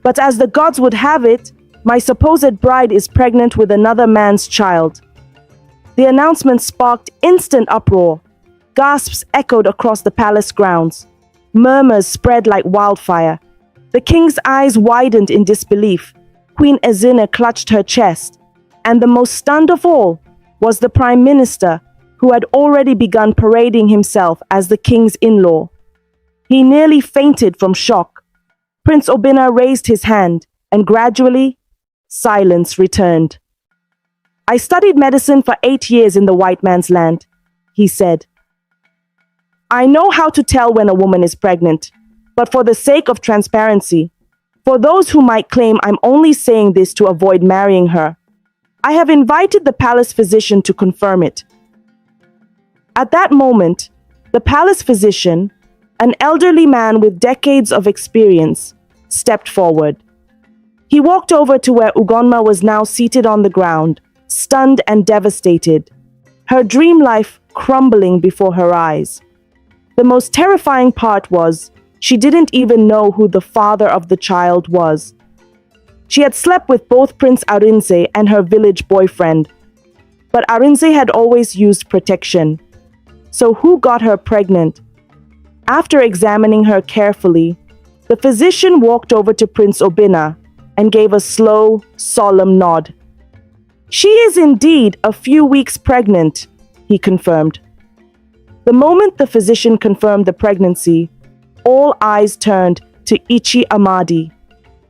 "But as the gods would have it, my supposed bride is pregnant with another man's child." The announcement sparked instant uproar. Gasps echoed across the palace grounds. Murmurs spread like wildfire. The king's eyes widened in disbelief. Queen Ezina clutched her chest. And the most stunned of all was the prime minister, who had already begun parading himself as the king's in-law. He nearly fainted from shock. Prince Obina raised his hand, and gradually, silence returned. "I studied medicine for 8 years in the white man's land," he said. I know how to tell when a woman is pregnant, but for the sake of transparency, for those who might claim I'm only saying this to avoid marrying her, I have invited the palace physician to confirm it. At that moment, the palace physician, an elderly man with decades of experience, stepped forward. He walked over to where Ugonma was now seated on the ground, stunned and devastated, her dream life crumbling before her eyes. The most terrifying part was she didn't even know who the father of the child was. She had slept with both Prince Arinzi and her village boyfriend, but Arinzi had always used protection. So who got her pregnant? After examining her carefully, the physician walked over to Prince Obina and gave a slow, solemn nod. She is indeed a few weeks pregnant, he confirmed. The moment the physician confirmed the pregnancy, all eyes turned to UCHE Amadi,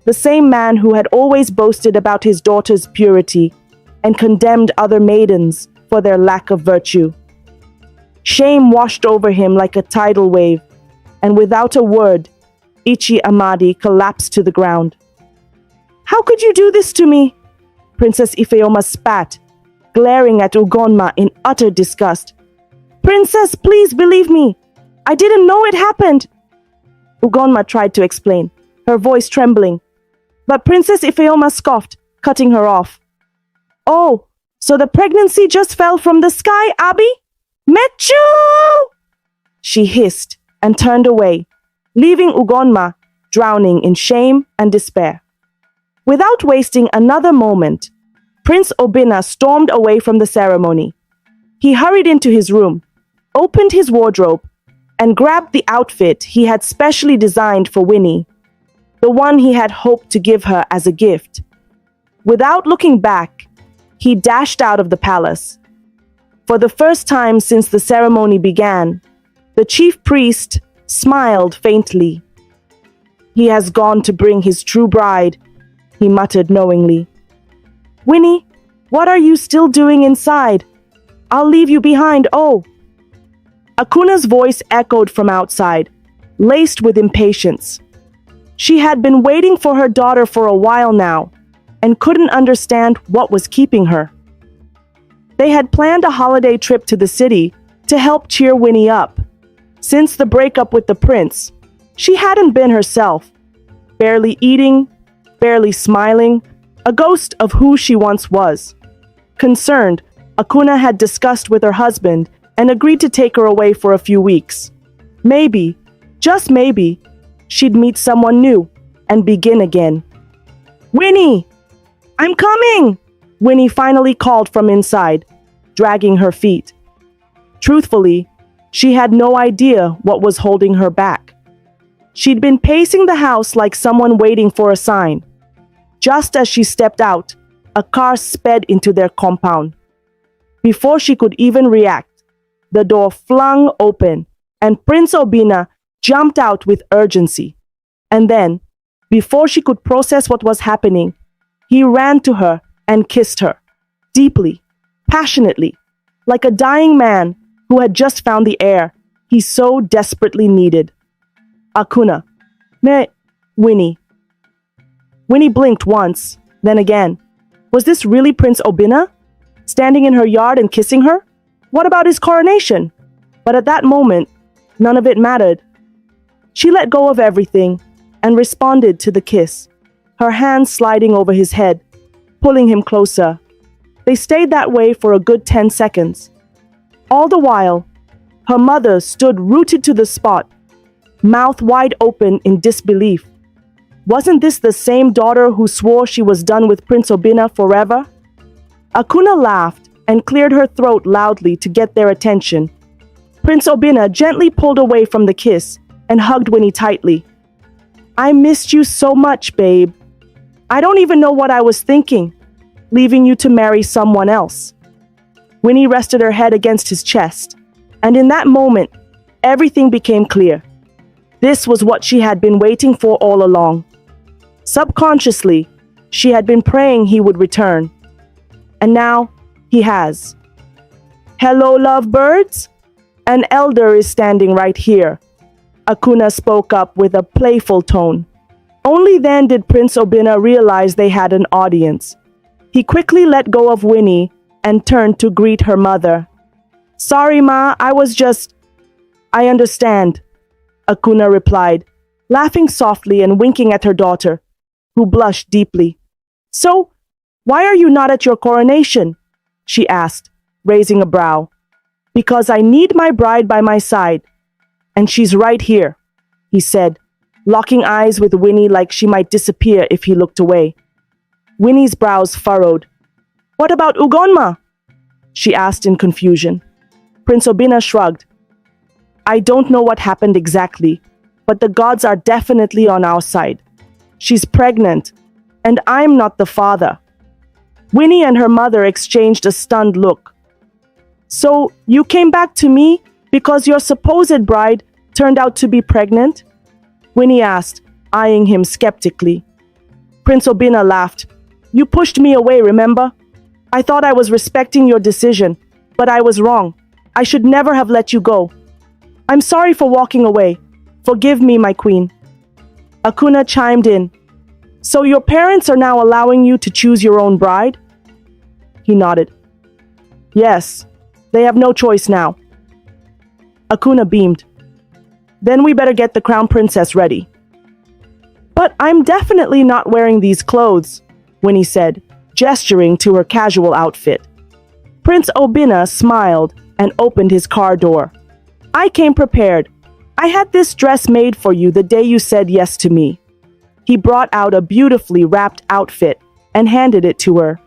the same man who had always boasted about his daughter's purity and condemned other maidens for their lack of virtue. Shame washed over him like a tidal wave, and without a word, UCHE Amadi collapsed to the ground. How could you do this to me? Princess Ifeoma spat, glaring at Ugonma in utter disgust. Princess, please believe me. I didn't know it happened. Ugonma tried to explain, her voice trembling, but Princess Ifeoma scoffed, cutting her off. Oh, so the pregnancy just fell from the sky, Abi? Mechu! She hissed and turned away, leaving Ugonma drowning in shame and despair. Without wasting another moment, Prince Obina stormed away from the ceremony. He hurried into his room, opened his wardrobe, and grabbed the outfit he had specially designed for Winnie, the one he had hoped to give her as a gift. Without looking back, he dashed out of the palace. For the first time since the ceremony began, the chief priest smiled faintly. He has gone to bring his true bride, he muttered knowingly. Winnie, what are you still doing inside? I'll leave you behind, oh. Akuna's voice echoed from outside, laced with impatience. She had been waiting for her daughter for a while now, and couldn't understand what was keeping her. They had planned a holiday trip to the city to help cheer Winnie up. Since the breakup with the prince, she hadn't been herself, barely eating, barely smiling, a ghost of who she once was. Concerned, Akuna had discussed with her husband and agreed to take her away for a few weeks. Maybe, just maybe, she'd meet someone new and begin again. Winnie! I'm coming! Winnie finally called from inside, dragging her feet. Truthfully, she had no idea what was holding her back. She'd been pacing the house like someone waiting for a sign. Just as she stepped out, a car sped into their compound. Before she could even react, the door flung open and Prince Obina jumped out with urgency. And then, before she could process what was happening, he ran to her and kissed her, deeply, passionately, like a dying man who had just found the air he so desperately needed. Akuna. Winnie. Winnie blinked once, then again. Was this really Prince Obina? Standing in her yard and kissing her? What about his coronation? But at that moment, none of it mattered. She let go of everything and responded to the kiss, her hands sliding over his head, pulling him closer. They stayed that way for a good 10 seconds. All the while, her mother stood rooted to the spot, mouth wide open in disbelief. Wasn't this the same daughter who swore she was done with Prince Obina forever? Akuna laughed and cleared her throat loudly to get their attention. Prince Obina gently pulled away from the kiss and hugged Winnie tightly. I missed you so much, babe. I don't even know what I was thinking, leaving you to marry someone else. Winnie rested her head against his chest, and in that moment, everything became clear. This was what she had been waiting for all along. Subconsciously, she had been praying he would return. And now, he has. Hello, lovebirds, An elder is standing right here. Akuna spoke up with a playful tone. Only then did Prince Obina realize they had an audience. He quickly let go of Winnie and turned to greet her mother. Sorry, Ma, I understand, Akuna replied, laughing softly and winking at her daughter, who blushed deeply. So, why are you not at your coronation? She asked, raising a brow. Because I need my bride by my side. And she's right here, he said, locking eyes with Winnie like she might disappear if he looked away. Winnie's brows furrowed. What about Ugonma? She asked in confusion. Prince Obina shrugged. I don't know what happened exactly, but the gods are definitely on our side. She's pregnant, and I'm not the father. Winnie and her mother exchanged a stunned look. So, you came back to me because your supposed bride turned out to be pregnant? Winnie asked, eyeing him skeptically. Prince Obina laughed. You pushed me away, remember? I thought I was respecting your decision, but I was wrong. I should never have let you go. I'm sorry for walking away. Forgive me, my queen. Akuna chimed in. So your parents are now allowing you to choose your own bride? He nodded. Yes, they have no choice now. Akuna beamed. Then we better get the crown princess ready. But I'm definitely not wearing these clothes, Winnie said, gesturing to her casual outfit. Prince Obina smiled and opened his car door. I came prepared. I had this dress made for you the day you said yes to me. He brought out a beautifully wrapped outfit and handed it to her.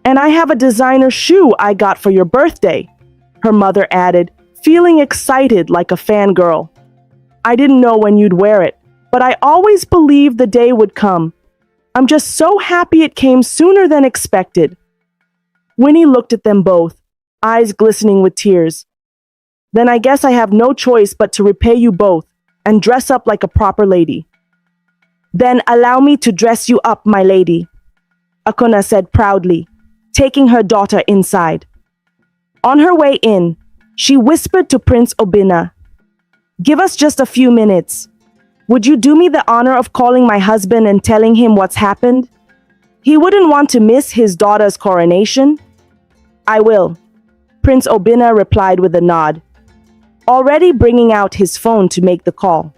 And I have a designer shoe I got for your birthday, her mother added, feeling excited like a fangirl. I didn't know when you'd wear it, but I always believed the day would come. I'm just so happy it came sooner than expected. Winnie looked at them both, eyes glistening with tears. Then I guess I have no choice but to repay you both and dress up like a proper lady. Then allow me to dress you up, my lady, Akuna said proudly, taking her daughter inside. On her way in, she whispered to Prince Obina, Give us just a few minutes. Would you do me the honor of calling my husband and telling him what's happened? He wouldn't want to miss his daughter's coronation. I will, Prince Obina replied with a nod, already bringing out his phone to make the call.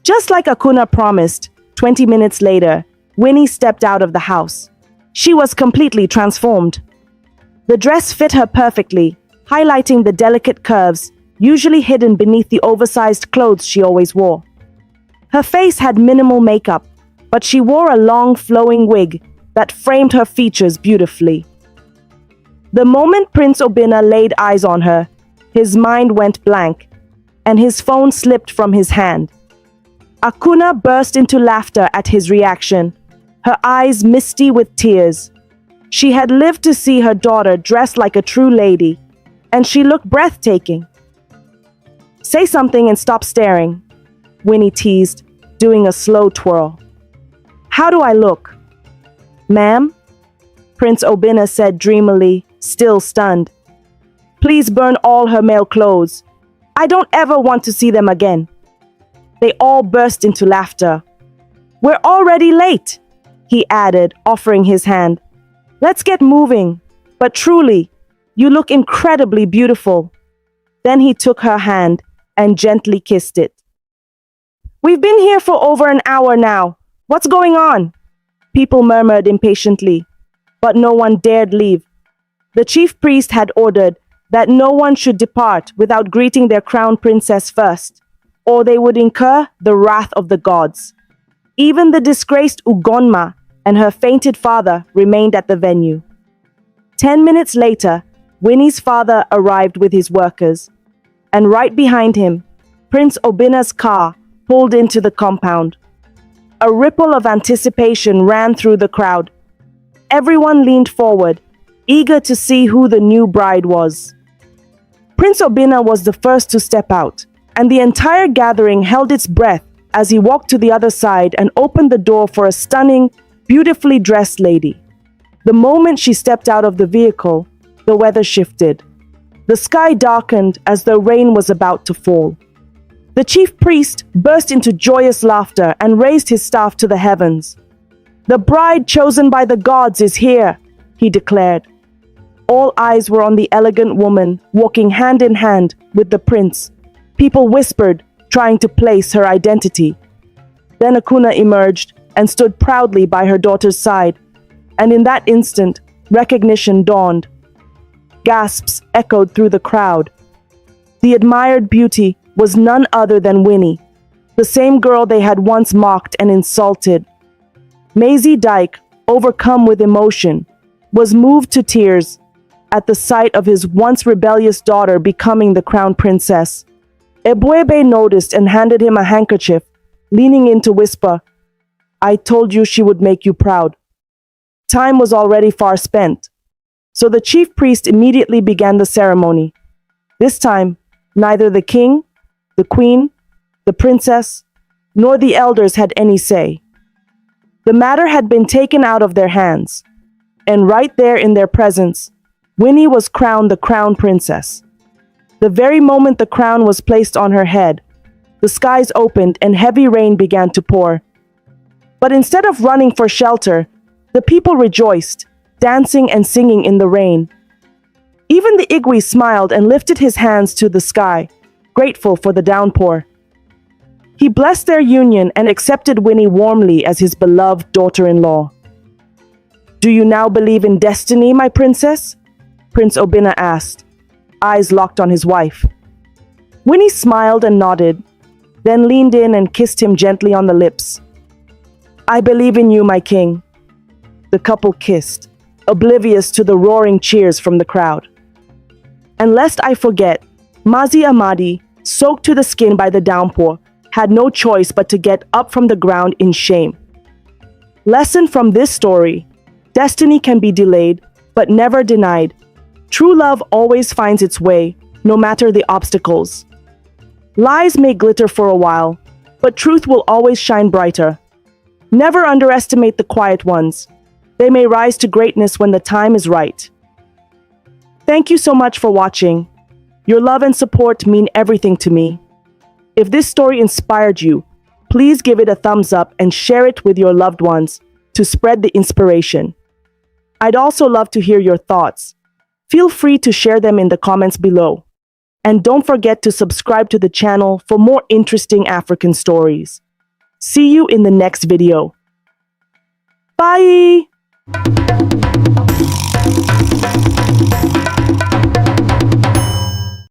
Just like Akuna promised, 20 minutes later, Winnie stepped out of the house. She was completely transformed. The dress fit her perfectly, highlighting the delicate curves usually hidden beneath the oversized clothes she always wore. Her face had minimal makeup, but she wore a long flowing wig that framed her features beautifully. The moment Prince Obina laid eyes on her, his mind went blank, and his phone slipped from his hand. Akuna burst into laughter at his reaction, her eyes misty with tears. She had lived to see her daughter dressed like a true lady, and she looked breathtaking. Say something and stop staring, Winnie teased, doing a slow twirl. How do I look? Ma'am? Prince Obina said dreamily, still stunned. Please burn all her male clothes. I don't ever want to see them again. They all burst into laughter. We're already late, he added, offering his hand. Let's get moving. But truly, you look incredibly beautiful. Then he took her hand and gently kissed it. We've been here for over an hour now. What's going on? People murmured impatiently, but no one dared leave. The chief priest had ordered that no one should depart without greeting their crown princess first, or they would incur the wrath of the gods. Even the disgraced Ugonma and her fainted father remained at the venue. 10 minutes later, Winnie's father arrived with his workers, and right behind him, Prince Obina's car pulled into the compound. A ripple of anticipation ran through the crowd. Everyone leaned forward, eager to see who the new bride was. Prince Obina was the first to step out, and the entire gathering held its breath as he walked to the other side and opened the door for a stunning, beautifully dressed lady. The moment she stepped out of the vehicle, the weather shifted. The sky darkened as though rain was about to fall. The chief priest burst into joyous laughter and raised his staff to the heavens. "The bride chosen by the gods is here," he declared. All eyes were on the elegant woman walking hand in hand with the prince. People whispered, trying to place her identity. Then Akuna emerged and stood proudly by her daughter's side, and in that instant, recognition dawned. Gasps echoed through the crowd. The admired beauty was none other than Winnie, the same girl they had once mocked and insulted. Maisie Dyke, overcome with emotion, was moved to tears at the sight of his once rebellious daughter becoming the crown princess. EBUBE noticed and handed him a handkerchief, leaning in to whisper, "I told you she would make you proud." Time was already far spent, so the chief priest immediately began the ceremony. This time, neither the king, the queen, the princess, nor the elders had any say. The matter had been taken out of their hands, and right there in their presence, Winnie was crowned the crown princess. The very moment the crown was placed on her head, the skies opened and heavy rain began to pour. But instead of running for shelter, the people rejoiced, dancing and singing in the rain. Even the Igwe smiled and lifted his hands to the sky, grateful for the downpour. He blessed their union and accepted Winnie warmly as his beloved daughter-in-law. "Do you now believe in destiny, my princess?" Prince Obinna asked, eyes locked on his wife. Winnie smiled and nodded, then leaned in and kissed him gently on the lips. "I believe in you, my king." The couple kissed, oblivious to the roaring cheers from the crowd. And lest I forget, Mazi Amadi, soaked to the skin by the downpour, had no choice but to get up from the ground in shame. Lesson from this story: destiny can be delayed, but never denied. True love always finds its way, no matter the obstacles. Lies may glitter for a while, but truth will always shine brighter. Never underestimate the quiet ones. They may rise to greatness when the time is right. Thank you so much for watching. Your love and support mean everything to me. If this story inspired you, please give it a thumbs up and share it with your loved ones to spread the inspiration. I'd also love to hear your thoughts. Feel free to share them in the comments below. And don't forget to subscribe to the channel for more interesting African stories. See you in the next video. Bye!